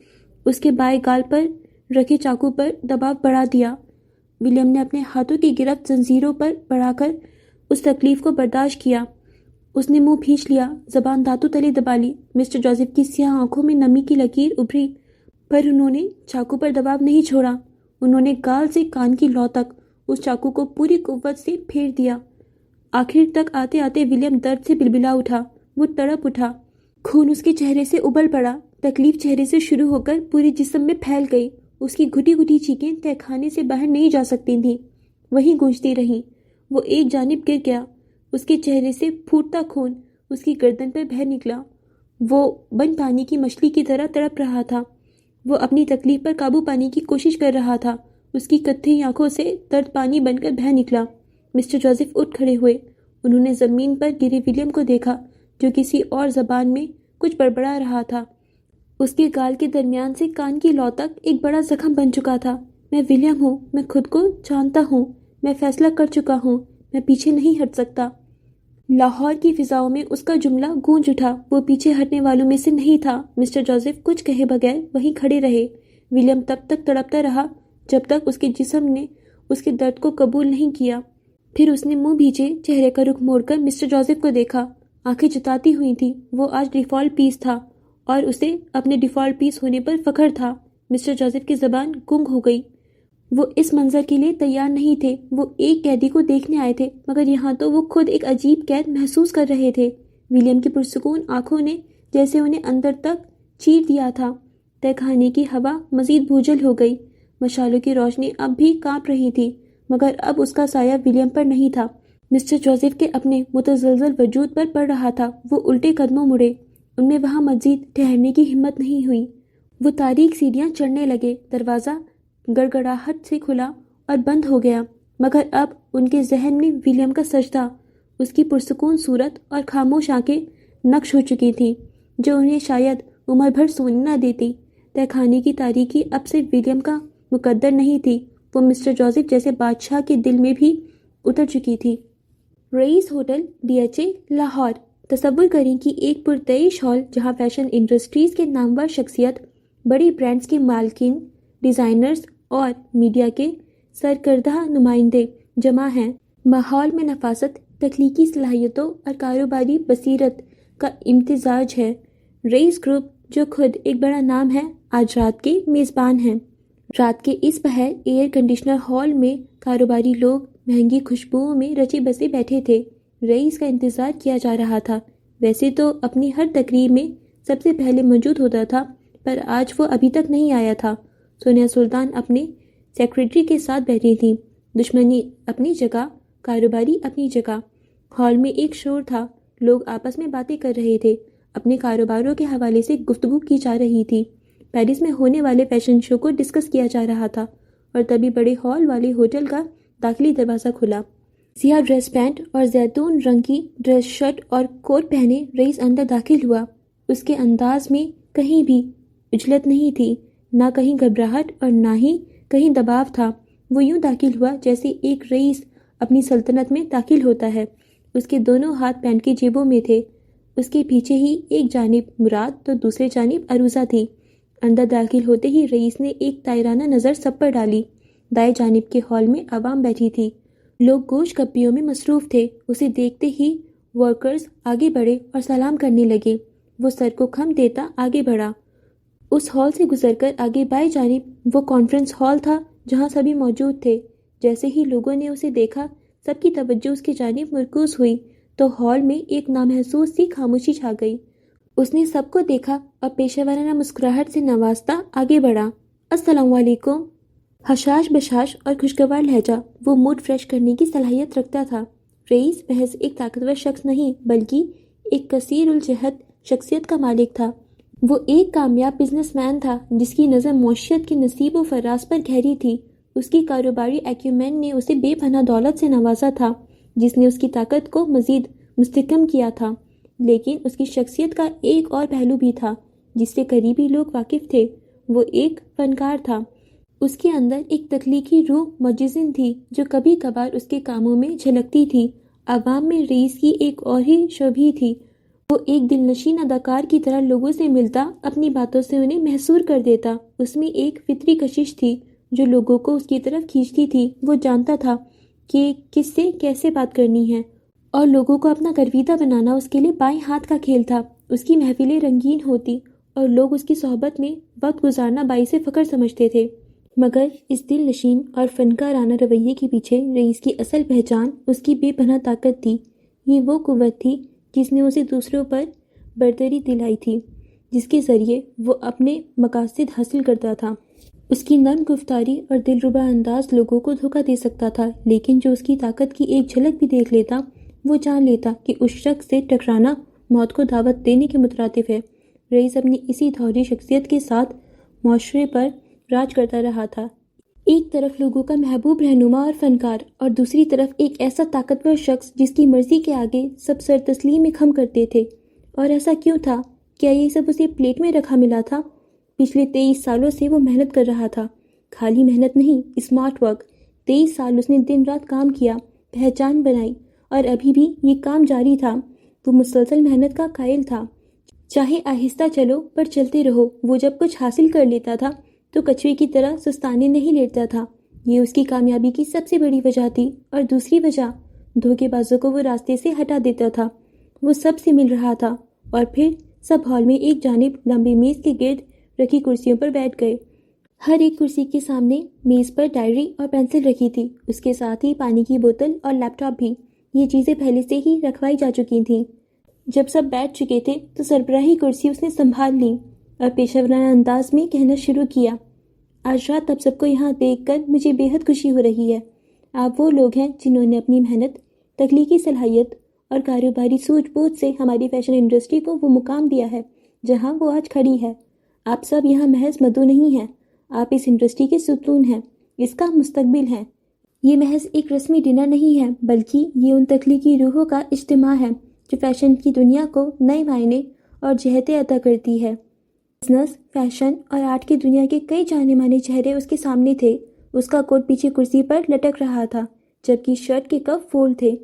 اس کے بائیں گال پر رکھے چاقو پر دباؤ بڑھا دیا۔ ولیم نے اپنے ہاتھوں کی گرفت زنجیروں پر بڑھا کر اس تکلیف کو برداشت کیا۔ اس نے منہ کھینچ لیا، زبان دانتوں تلے دبا لی۔ مسٹر جوزف کی سیاہ آنکھوں میں نمی کی لکیر ابھری، پر انہوں نے چاقو پر دباؤ نہیں چھوڑا۔ انہوں نے گال سے کان کی لو تک اس چاقو کو پوری قوت سے پھیر دیا۔ آخر تک آتے آتے ولیم درد سے بلبلا اٹھا، وہ تڑپ اٹھا، خون اس کے چہرے سے ابل پڑا، تکلیف چہرے سے شروع ہو کر پورے جسم میں پھیل گئی۔ اس کی گھٹی گھٹی چیخیں تہہ خانے سے باہر نہیں جا سکتی تھیں، وہیں گونجتی رہیں۔ وہ ایک جانب گر گیا، اس کے چہرے سے پھوٹتا خون اس کی گردن پر بہہ نکلا۔ وہ بند پانی کی مچھلی کی طرح تڑپ رہا تھا، وہ اپنی تکلیف پر قابو پانے کی کوشش کر رہا تھا۔ اس کی کتھئی آنکھوں سے درد پانی بن کر بہہ نکلا۔ مسٹر جوزف اٹھ کھڑے ہوئے، انہوں نے زمین پر گرے ولیم کو دیکھا جو کسی اور زبان میں کچھ بڑبڑا رہا تھا۔ اس کے گال کے درمیان سے کان کی لو تک ایک بڑا زخم بن چکا تھا۔ میں ولیم ہوں، میں خود کو جانتا ہوں، میں فیصلہ کر چکا ہوں، میں پیچھے نہیں ہٹ سکتا۔ لاہور کی فضاؤں میں اس کا جملہ گونج اٹھا، وہ پیچھے ہٹنے والوں میں سے نہیں تھا۔ مسٹر جوزف کچھ کہے بغیر وہیں کھڑے رہے۔ ولیم تب تک تڑپتا رہا جب تک اس کے جسم نے اس کے درد کو قبول نہیں کیا۔ پھر اس نے منہ بھیجے چہرے کا رخ موڑ کر مسٹر جوزف کو دیکھا، آنکھیں جتاتی ہوئی تھی۔ وہ آج ڈیفالٹ پیس تھا اور اسے اپنے ڈیفالٹ پیس ہونے پر فخر تھا۔ مسٹر جوزف کی زبان گنگ ہو گئی۔ وہ اس منظر کے لیے تیار نہیں تھے۔ وہ ایک قیدی کو دیکھنے آئے تھے، مگر یہاں تو وہ خود ایک عجیب قید محسوس کر رہے تھے۔ ولیم کی پرسکون آنکھوں نے جیسے انہیں اندر تک چیر دیا تھا۔ تہہ خانے کی ہوا مزید بھوجل ہو گئی، مشالوں کی روشنی اب بھی کانپ رہی تھی، مگر اب اس کا سایہ ولیم پر نہیں تھا، مسٹر جوزف کے اپنے متزلزل وجود پر پڑ رہا تھا۔ وہ الٹے قدموں مڑے، ان میں وہاں مزید ٹھہرنے کی ہمت نہیں ہوئی۔ وہ تاریک سیڑھیاں چڑھنے لگے، دروازہ گڑگڑاہٹ سے کھلا اور بند ہو گیا، مگر اب ان کے ذہن میں ولیم کا سجدہ، اس کی پرسکون صورت اور خاموش آنکھیں نقش ہو چکی تھیں، جو انہیں شاید عمر بھر سونے نہ دیتی۔ تہہ خانے کی تاریکی اب صرف ولیم کا مقدر نہیں تھی، وہ مسٹر جوزف جیسے بادشاہ کے دل میں بھی اتر چکی تھی۔ رئیس ہوٹل DHA لاہور۔ تصور کریں کہ ایک پرتعیش ہال جہاں فیشن انڈسٹریز کے نامور شخصیت، بڑی برانڈز کے مالکین، ڈیزائنرز اور میڈیا کے سرکردہ نمائندے جمع ہیں۔ ماحول میں نفاست، تخلیقی صلاحیتوں اور کاروباری بصیرت کا امتزاج ہے۔ رئیس گروپ، جو خود ایک بڑا نام ہے، آج رات کے میزبان ہیں۔ رات کے اس پہر ایئر کنڈیشنر ہال میں کاروباری لوگ مہنگی خوشبوؤں میں رچے بسے بیٹھے تھے۔ رئیس کا انتظار کیا جا رہا تھا۔ ویسے تو اپنی ہر تقریب میں سب سے پہلے موجود ہوتا تھا، پر آج وہ ابھی تک نہیں آیا تھا۔ سونیا سلطان اپنے سیکریٹری کے ساتھ بیٹھی تھیں، دشمنی اپنی جگہ، کاروباری اپنی جگہ۔ ہال میں ایک شور تھا، لوگ آپس میں باتیں کر رہے تھے، اپنے کاروباروں کے حوالے سے گفتگو کی جا رہی تھی، پیرس میں ہونے والے فیشن شو کو ڈسکس کیا جا رہا تھا، اور تبھی بڑے ہال والے ہوٹل کا داخلی دروازہ کھلا۔ سیاہ ڈریس پینٹ اور زیتون رنگ کی ڈریس شرٹ اور کوٹ پہنے رئیس اندر داخل ہوا۔ اس کے انداز میں کہیں بھی عجلت نہیں تھی، نہ کہیں گھبراہٹ اور نہ ہی کہیں دباؤ تھا۔ وہ یوں داخل ہوا جیسے ایک رئیس اپنی سلطنت میں داخل ہوتا ہے۔ اس کے دونوں ہاتھ پینٹ کی جیبوں میں تھے۔ اس کے پیچھے ہی ایک جانب مراد تو دوسرے جانب عروضہ تھی۔ اندر داخل ہوتے ہی رئیس نے ایک طائرانہ نظر سب پر ڈالی۔ دائیں جانب کے ہال میں عوام بیٹھی تھی، لوگ گوشت گپیوں میں مصروف تھے۔ اسے دیکھتے ہی ورکرز آگے بڑھے اور سلام کرنے لگے۔ وہ سر کو خم دیتا آگے بڑھا۔ اس ہال سے گزر کر آگے بائیں جانب وہ کانفرنس ہال تھا جہاں سبھی موجود تھے۔ جیسے ہی لوگوں نے اسے دیکھا، سب کی توجہ اس کی جانب مرکوز ہوئی تو ہال میں ایک نامحسوس سی خاموشی چھا گئی۔ اس نے سب کو دیکھا اور پیشہ ورانہ مسکراہٹ سے نوازتا آگے بڑھا۔ السلام علیکم۔ حشاش بشاش اور خوشگوار لہجہ، وہ موڈ فریش کرنے کی صلاحیت رکھتا تھا۔ رئیس محض ایک طاقتور شخص نہیں بلکہ ایک کثیر الجہت شخصیت کا مالک تھا۔ وہ ایک کامیاب بزنس مین تھا جس کی نظر معیشت کے نصیب و فراز پر گہری تھی۔ اس کی کاروباری ایکیومین نے اسے بے پناہ دولت سے نوازا تھا جس نے اس کی طاقت کو مزید مستحکم کیا تھا۔ لیکن اس کی شخصیت کا ایک اور پہلو بھی تھا جس سے قریبی لوگ واقف تھے۔ وہ ایک فنکار تھا۔ اس کے اندر ایک تخلیقی روح معجزن تھی جو کبھی کبھار اس کے کاموں میں جھلکتی تھی۔ عوام میں رئیس کی ایک اور ہی شبیہ تھی۔ وہ ایک دل نشین اداکار کی طرح لوگوں سے ملتا، اپنی باتوں سے انہیں محصور کر دیتا۔ اس میں ایک فطری کشش تھی جو لوگوں کو اس کی طرف کھینچتی تھی۔ وہ جانتا تھا کہ کس سے کیسے بات کرنی ہے اور لوگوں کو اپنا گرویدہ بنانا اس کے لیے بائیں ہاتھ کا کھیل تھا۔ اس کی محفلیں رنگین ہوتی اور لوگ اس کی صحبت میں وقت گزارنا باعث فخر سمجھتے تھے۔ مگر اس دل نشین اور فنکارانہ رویے کے پیچھے رئیس کی اصل پہچان اس کی بے پناہ طاقت تھی۔ یہ وہ قوت تھی جس نے اسے دوسروں پر برتری دلائی تھی، جس کے ذریعے وہ اپنے مقاصد حاصل کرتا تھا۔ اس کی نرم گفتاری اور دلربا انداز لوگوں کو دھوکہ دے سکتا تھا، لیکن جو اس کی طاقت کی ایک جھلک بھی دیکھ لیتا وہ جان لیتا کہ اس شخص سے ٹکرانا موت کو دعوت دینے کے مترادف ہے۔ رئیس اپنی اسی دھوری شخصیت کے ساتھ معاشرے پر راج کرتا رہا تھا۔ ایک طرف لوگوں کا محبوب رہنما اور فنکار، اور دوسری طرف ایک ایسا طاقتور شخص جس کی مرضی کے آگے سب سر تسلیم میں خم کرتے تھے۔ اور ایسا کیوں تھا؟ کیا یہ سب اسے پلیٹ میں رکھا ملا تھا؟ پچھلے 23 سالوں سے وہ محنت کر رہا تھا، خالی محنت نہیں، اسمارٹ ورک۔ 23 سال اس نے دن رات کام کیا، پہچان بنائی، اور ابھی بھی یہ کام جاری تھا۔ وہ مسلسل محنت کا قائل تھا۔ چاہے آہستہ چلو پر چلتے رہو۔ وہ جب کچھ حاصل کر لیتا تھا تو کچھوے کی طرح سستانے نہیں لیٹتا تھا۔ یہ اس کی کامیابی کی سب سے بڑی وجہ تھی۔ اور دوسری وجہ، دھوکے بازوں کو وہ راستے سے ہٹا دیتا تھا۔ وہ سب سے مل رہا تھا اور پھر سب ہال میں ایک جانب لمبی میز کے گرد رکھی کرسیوں پر بیٹھ گئے۔ ہر ایک کرسی کے سامنے میز پر ڈائری اور پینسل رکھی تھی، اس کے ساتھ ہی پانی کی بوتل اور لیپ ٹاپ بھی۔ یہ چیزیں پہلے سے ہی رکھوائی جا چکی تھیں۔ جب سب بیٹھ چکے تھے تو سربراہی کرسی اس نے سنبھال لی اور پیشہ ورانہ انداز میں کہنا شروع کیا۔ آج رات آپ سب کو یہاں دیکھ کر مجھے بے حد خوشی ہو رہی ہے۔ آپ وہ لوگ ہیں جنہوں نے اپنی محنت، تخلیقی صلاحیت اور کاروباری سوجھ بوجھ سے ہماری فیشن انڈسٹری کو وہ مقام دیا ہے جہاں وہ آج کھڑی ہے۔ آپ سب یہاں محض مدعو نہیں ہیں، آپ اس انڈسٹری کے ستون ہیں، اس کا مستقبل ہیں۔ یہ محض ایک رسمی ڈنر نہیں ہے بلکہ یہ ان تخلیقی روحوں کا اجتماع ہے جو فیشن کی دنیا کو نئے معنی اور جہتیں عطا کرتی ہے۔ بزنس، فیشن اور آرٹ کی دنیا کے کئی جانے مانے چہرے اس کے سامنے تھے۔ اس کا کوٹ پیچھے کرسی پر لٹک رہا تھا جبکہ شرٹ کے کف فولڈ تھے۔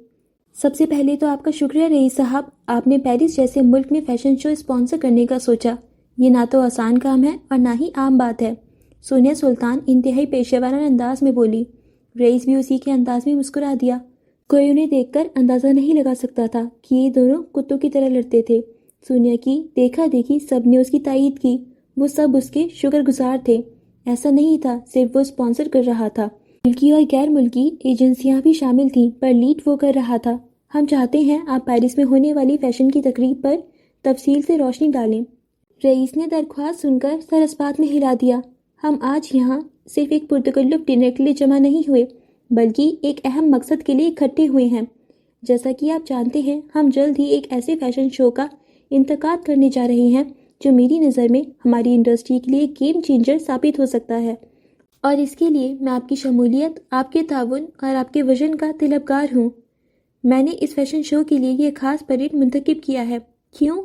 سب سے پہلے تو آپ کا شکریہ رئیس صاحب، آپ نے پیرس جیسے ملک میں فیشن شو اسپانسر کرنے کا سوچا۔ یہ نہ تو آسان کام ہے اور نہ ہی عام بات ہے۔ سونیا سلطان انتہائی پیشہ ورانہ انداز میں بولی۔ رئیس بھی اسی کے انداز میں مسکرا دیا۔ کوئی انہیں دیکھ کر اندازہ نہیں لگا سکتا تھا کہ یہ دونوں کتوں کی طرح لڑتے تھے۔ سونیا کی دیکھا دیکھی سب نے اس کی تائید کی۔ وہ سب اس کے شکر گزار تھے۔ ایسا نہیں تھا صرف وہ اسپانسر کر رہا تھا، ملکی اور غیر ملکی ایجنسیاں بھی شامل تھیں، پر لیڈ وہ کر رہا تھا۔ ہم چاہتے ہیں آپ پیرس میں ہونے والی فیشن کی تقریب پر تفصیل سے روشنی ڈالیں۔ رئیس نے درخواست سن کر سر اس بات میں ہلا دیا۔ ہم آج یہاں صرف ایک پرتکلف ڈنر کے لیے جمع نہیں ہوئے بلکہ ایک اہم مقصد کے لیے اکٹھے ہوئے ہیں۔ جیسا کہ آپ جانتے ہیں ہم جلد ہی ایک ایسے فیشن شو کا انعقاد کرنے جا رہے ہیں جو میری نظر میں ہماری انڈسٹری کے لیے گیم چینجر ثابت ہو سکتا ہے، اور اس کے لیے میں آپ کی شمولیت، آپ کے تعاون اور آپ کے وژن کا طلبگار ہوں۔ میں نے اس فیشن شو کے لیے یہ خاص پریڈ منتخب کیا ہے۔ کیوں؟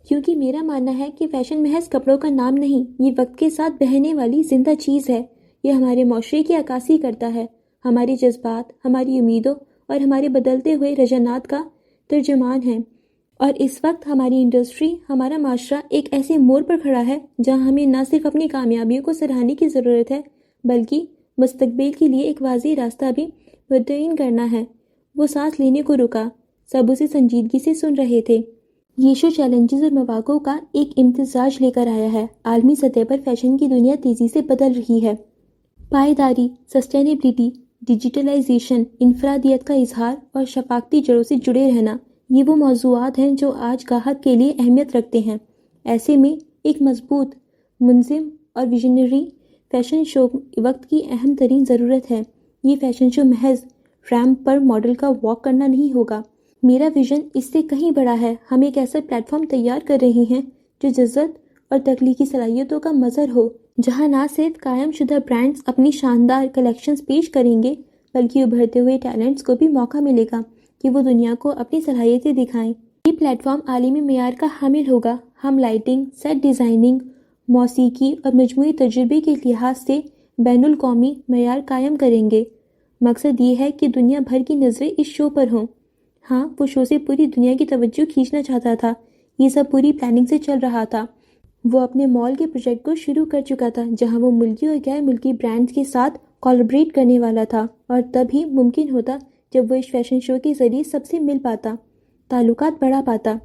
کیونکہ میرا ماننا ہے کہ فیشن محض کپڑوں کا نام نہیں، یہ وقت کے ساتھ بہنے والی زندہ چیز ہے۔ یہ ہمارے معاشرے کی عکاسی کرتا ہے، ہمارے جذبات، ہماری امیدوں اور ہمارے بدلتے ہوئے رجحانات کا ترجمان ہے۔ اور اس وقت ہماری انڈسٹری، ہمارا معاشرہ ایک ایسے موڑ پر کھڑا ہے جہاں ہمیں نہ صرف اپنی کامیابیوں کو سراہنے کی ضرورت ہے بلکہ مستقبل کے لیے ایک واضح راستہ بھی متعین کرنا ہے۔ وہ سانس لینے کو رکا، سب اسے سنجیدگی سے سن رہے تھے۔ یہ شو چیلنجز اور مواقع کا ایک امتزاج لے کر آیا ہے۔ عالمی سطح پر فیشن کی دنیا تیزی سے بدل رہی ہے۔ پائیداری، سسٹینیبلٹی، ڈیجیٹلائزیشن، انفرادیت کا اظہار اور شفاقتی جڑوں سے جڑے رہنا، یہ وہ موضوعات ہیں جو آج گاہک کے لیے اہمیت رکھتے ہیں۔ ایسے میں ایک مضبوط، منظم اور ویژنری فیشن شو وقت کی اہم ترین ضرورت ہے۔ یہ فیشن شو محض ریمپ پر ماڈل کا واک کرنا نہیں ہوگا۔ میرا ویژن اس سے کہیں بڑا ہے۔ ہم ایک ایسا پلیٹ فارم تیار کر رہے ہیں جو جذت اور تخلیقی صلاحیتوں کا مظہر ہو، جہاں نہ صرف قائم شدہ برانڈز اپنی شاندار کلیکشنز پیش کریں گے بلکہ ابھرتے ہوئے ٹیلنٹس کو بھی موقع ملے گا کہ وہ دنیا کو اپنی صلاحیتیں دکھائیں۔ یہ پلیٹ فارم عالمی معیار کا حامل ہوگا۔ ہم لائٹنگ، سیٹ ڈیزائننگ، موسیقی اور مجموعی تجربے کے لحاظ سے بین الاقوامی معیار قائم کریں گے۔ مقصد یہ ہے کہ دنیا بھر کی نظریں اس شو پر ہوں۔ ہاں، وہ شو سے پوری دنیا کی توجہ کھینچنا چاہتا تھا۔ یہ سب پوری پلاننگ سے چل رہا تھا۔ وہ اپنے مال کے پروجیکٹ کو شروع کر چکا تھا جہاں وہ ملکی اور غیر ملکی برانڈز کے ساتھ کولیبریٹ کرنے والا تھا، اور تب ہی ممکن ہوتا جب وہ اس فیشن شو کے ذریعے سب سے مل پاتا، تعلقات بڑھا پاتا۔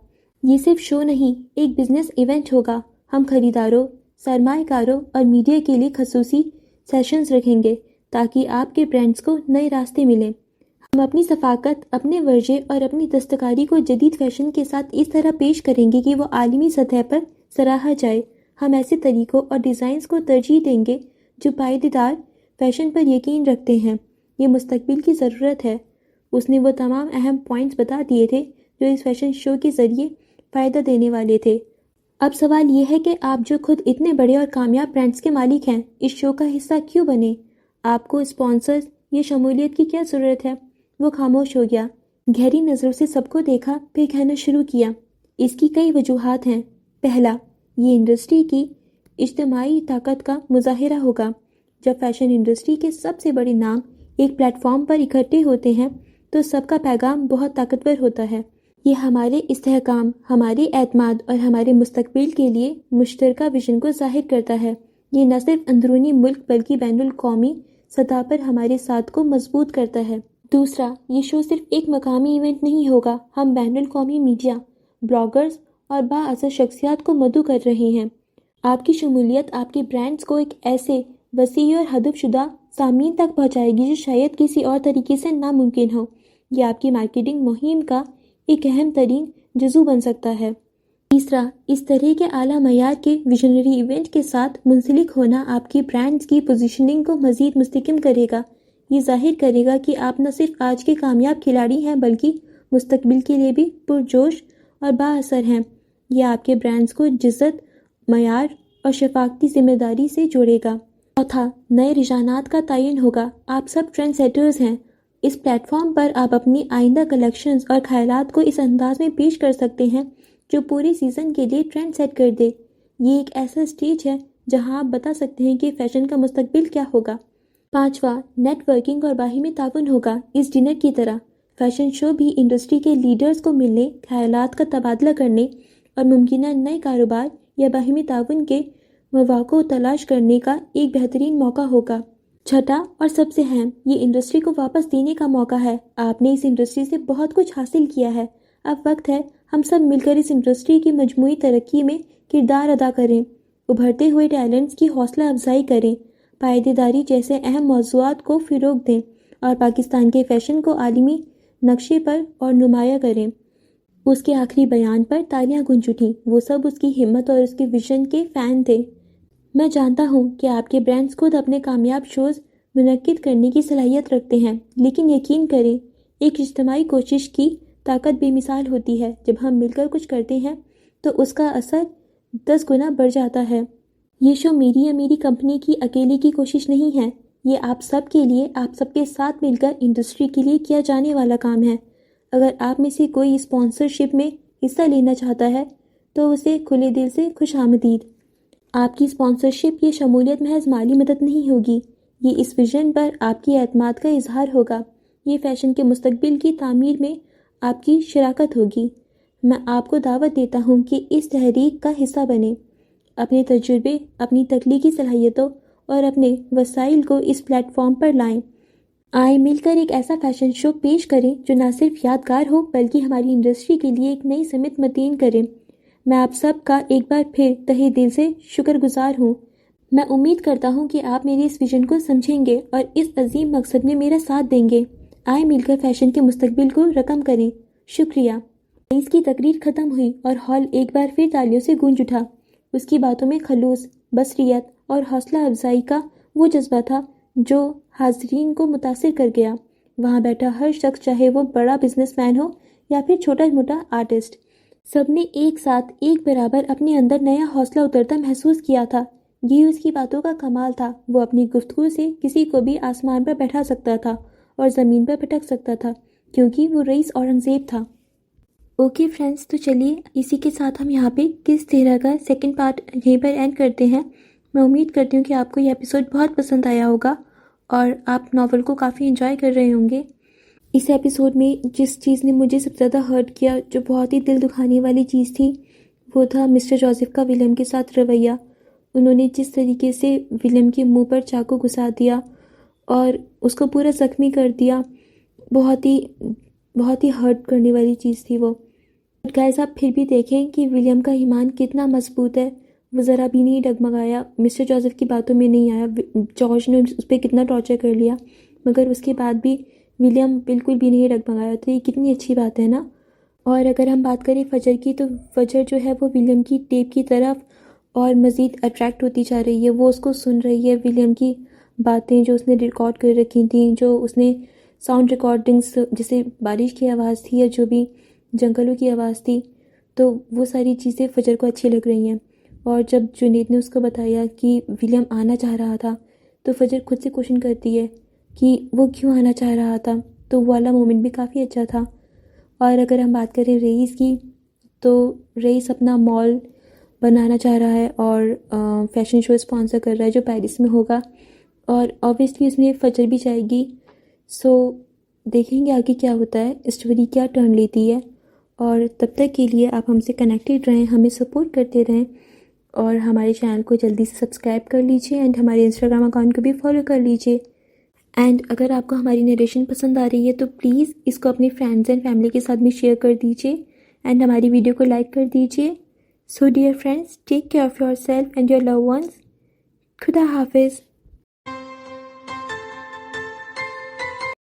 یہ صرف شو نہیں، ایک بزنس ایونٹ ہوگا۔ ہم خریداروں، سرمایہ کاروں اور میڈیا کے لیے خصوصی سیشنز رکھیں گے تاکہ آپ کے برانڈز کو نئے راستے ملیں۔ ہم اپنی ثقافت، اپنے ورثے اور اپنی دستکاری کو جدید فیشن کے ساتھ اس طرح پیش کریں گے کہ وہ عالمی سطح پر سراہا جائے۔ ہم ایسے طریقوں اور ڈیزائنز کو ترجیح دیں گے جو پائیدار فیشن پر یقین رکھتے ہیں۔ یہ مستقبل کی ضرورت ہے۔ اس نے وہ تمام اہم پوائنٹس بتا دیے تھے جو اس فیشن شو کے ذریعے فائدہ دینے والے تھے۔ اب سوال یہ ہے کہ آپ جو خود اتنے بڑے اور کامیاب برانڈز کے مالک ہیں، اس شو کا حصہ کیوں بنے؟ آپ کو اسپانسرز یا شمولیت کی کیا ضرورت ہے؟ وہ خاموش ہو گیا، گہری نظروں سے سب کو دیکھا، پھر کہنا شروع کیا۔ اس کی کئی وجوہات ہیں۔ پہلا، یہ انڈسٹری کی اجتماعی طاقت کا مظاہرہ ہوگا۔ جب فیشن انڈسٹری کے سب سے بڑے نام ایک پلیٹ فارم پر اکٹھے ہوتے ہیں تو سب کا پیغام بہت طاقتور ہوتا ہے۔ یہ ہمارے استحکام، ہمارے اعتماد اور ہمارے مستقبل کے لیے مشترکہ ویژن کو ظاہر کرتا ہے۔ یہ نہ صرف اندرونی ملک بلکہ بین الاقوامی سطح پر ہمارے ساتھ کو مضبوط کرتا ہے۔ دوسرا، یہ شو صرف ایک مقامی ایونٹ نہیں ہوگا۔ ہم بین الاقوامی میڈیا، بلاگرز اور بااثر شخصیات کو مدعو کر رہے ہیں۔ آپ کی شمولیت آپ کے برانڈز کو ایک ایسے وسیع اور ہدف شدہ سامعین تک پہنچائے گی جو شاید کسی اور طریقے سے ناممکن ہو۔ یہ آپ کی مارکیٹنگ مہم کا ایک اہم ترین جزو بن سکتا ہے۔ تیسرا، اس طرح کے اعلیٰ معیار کے ویژنری ایونٹ کے ساتھ منسلک ہونا آپ کی برانڈز کی پوزیشننگ کو مزید مستحکم کرے گا۔ یہ ظاہر کرے گا کہ آپ نہ صرف آج کے کامیاب کھلاڑی ہیں بلکہ مستقبل کے لیے بھی پرجوش اور بااثر ہیں۔ یہ آپ کے برانڈز کو جزت، معیار اور شفاقتی ذمہ داری سے جوڑے گا۔ چوتھا، نئے رجحانات کا تعین ہوگا۔ آپ سب ٹرینڈ سیٹرز ہیں۔ اس پلیٹ فارم پر آپ اپنی آئندہ کلیکشنز اور خیالات کو اس انداز میں پیش کر سکتے ہیں جو پورے سیزن کے لیے ٹرینڈ سیٹ کر دے۔ یہ ایک ایسا سٹیج ہے جہاں آپ بتا سکتے ہیں کہ فیشن کا مستقبل کیا ہوگا۔ پانچواں، نیٹ ورکنگ اور باہمی تعاون ہوگا۔ اس ڈنر کی طرح فیشن شو بھی انڈسٹری کے لیڈرز کو ملنے، خیالات کا تبادلہ کرنے اور ممکنہ نئے کاروبار یا باہمی تعاون کے مواقع کو تلاش کرنے کا ایک بہترین موقع ہوگا۔ چھٹا اور سب سے اہم، یہ انڈسٹری کو واپس دینے کا موقع ہے۔ آپ نے اس انڈسٹری سے بہت کچھ حاصل کیا ہے۔ اب وقت ہے ہم سب مل کر اس انڈسٹری کی مجموعی ترقی میں کردار ادا کریں، ابھرتے ہوئے ٹیلنٹس کی حوصلہ افزائی کریں، پائیداری جیسے اہم موضوعات کو فروغ دیں اور پاکستان کے فیشن کو عالمی نقشے پر اور نمایاں کریں۔ اس کے آخری بیان پر تالیاں گونج اٹھیں۔ وہ سب اس کی ہمت اور اس کے ویژن کے فین تھے۔ میں جانتا ہوں کہ آپ کے برانڈز خود اپنے کامیاب شوز منعقد کرنے کی صلاحیت رکھتے ہیں، لیکن یقین کریں، ایک اجتماعی کوشش کی طاقت بے مثال ہوتی ہے۔ جب ہم مل کر کچھ کرتے ہیں تو اس کا اثر 10 گنا بڑھ جاتا ہے۔ یہ شو میری یا میری کمپنی کی اکیلے کی کوشش نہیں ہے، یہ آپ سب کے لیے، آپ سب کے ساتھ مل کر انڈسٹری کے لیے کیا جانے والا کام ہے۔ اگر آپ میں سے کوئی اسپانسرشپ میں حصہ لینا چاہتا ہے تو اسے کھلے دل سے خوش آمدید۔ آپ کی اسپانسرشپ یا شمولیت محض مالی مدد نہیں ہوگی، یہ اس ویژن پر آپ کی اعتماد کا اظہار ہوگا۔ یہ فیشن کے مستقبل کی تعمیر میں آپ کی شراکت ہوگی۔ میں آپ کو دعوت دیتا ہوں کہ اس تحریک کا حصہ بنیں، اپنے تجربے، اپنی تخلیقی صلاحیتوں اور اپنے وسائل کو اس پلیٹ فارم پر لائیں۔ آئیں مل کر ایک ایسا فیشن شو پیش کریں جو نہ صرف یادگار ہو بلکہ ہماری انڈسٹری کے لیے ایک نئی سمت متعین کرے۔ میں آپ سب کا ایک بار پھر تہہ دل سے شکر گزار ہوں۔ میں امید کرتا ہوں کہ آپ میری اس ویژن کو سمجھیں گے اور اس عظیم مقصد میں میرا ساتھ دیں گے۔ آئیں مل کر فیشن کے مستقبل کو رقم کریں۔ شکریہ۔ رئیس کی تقریر ختم ہوئی اور ہال ایک بار پھر تالیوں سے گونج اٹھا۔ اس کی باتوں میں خلوص، بصیرت اور حوصلہ افزائی کا وہ جذبہ تھا جو حاضرین کو متاثر کر گیا۔ وہاں بیٹھا ہر شخص، چاہے وہ بڑا بزنس مین ہو یا پھر چھوٹا موٹا آرٹسٹ، سب نے ایک ساتھ ایک برابر اپنے اندر نیا حوصلہ اترتا محسوس کیا تھا۔ یہ اس کی باتوں کا کمال تھا۔ وہ اپنی گفتگو سے کسی کو بھی آسمان پر بیٹھا سکتا تھا اور زمین پر پٹک سکتا تھا، کیونکہ وہ رئیس اورنگزیب تھا۔ اوکے فرینڈس، تو چلیے اسی کے ساتھ ہم یہاں پہ کس طرح کا سیکنڈ پارٹ یہیں پر اینڈ کرتے ہیں۔ میں امید کرتی ہوں کہ آپ کو یہ ایپیسوڈ بہت پسند آیا ہوگا اور آپ ناول کو کافی انجوائے کر رہے ہوں گے۔ اس ایپیسوڈ میں جس چیز نے مجھے سب سے زیادہ ہرٹ کیا، جو بہت ہی دل دکھانے والی چیز تھی، وہ تھا مسٹر جوزف کا ولیم کے ساتھ رویہ۔ انہوں نے جس طریقے سے ولیم کے منہ پر چاقو گھسا دیا اور اس کو پورا زخمی کر دیا، بہت ہی ہرٹ کرنے والی چیز تھی وہ۔ گائز، آپ پھر بھی دیکھیں کہ ولیم کا ایمان کتنا مضبوط ہے۔ وہ ذرا بھی نہیں ڈگمگایا، مسٹر جوزف کی باتوں میں نہیں آیا۔ جارج نے اس پہ کتنا ٹارچر کر لیا، مگر اس کے بعد بھی ولیم بالکل بھی نہیں ڈگمگایا۔ تو یہ کتنی اچھی بات ہے نا۔ اور اگر ہم بات کریں فجر کی، تو فجر جو ہے وہ ولیم کی ٹیپ کی طرف اور مزید اٹریکٹ ہوتی جا رہی ہے۔ وہ اس کو سن رہی ہے، ولیم کی باتیں جو اس نے ریکارڈ کر رکھی تھیں، جو اس نے ساؤنڈ ریکارڈنگس، جیسے بارش کی آواز تھی یا جو بھی جنگلوں کی آواز تھی، تو وہ ساری چیزیں فجر کو اچھی لگ رہی ہیں۔ اور جب جنید نے اس کو بتایا کہ ولیم آنا چاہ رہا تھا، تو فجر خود سے کوشچن کرتی ہے کہ وہ کیوں آنا چاہ رہا تھا۔ تو وہ والا مومنٹ بھی کافی اچھا تھا۔ اور اگر ہم بات کریں رئیس کی، تو رئیس اپنا مال بنانا چاہ رہا ہے اور فیشن شو اسپانسر کر رہا ہے جو پیرس میں ہوگا، اور آبویسلی اس میں فجر بھی جائے گی۔ سو دیکھیں گے آگے کیا ہوتا ہے، اسٹوری کیا ٹرن لیتی ہے۔ اور تب تک کے لیے آپ ہم سے کنیکٹیڈ رہیں، ہمیں سپورٹ کرتے رہیں، اور ہمارے چینل کو جلدی سے سبسکرائب کر لیجئے اینڈ ہمارے انسٹاگرام اکاؤنٹ کو بھی فالو کر لیجئے۔ اینڈ اگر آپ کو ہماری نریشن پسند آ رہی ہے تو پلیز اس کو اپنے فرینڈز اینڈ فیملی کے ساتھ بھی شیئر کر دیجئے اینڈ ہماری ویڈیو کو لائک کر دیجئے۔ So dear friends, take care of your self and your love ones. خدا حافظ۔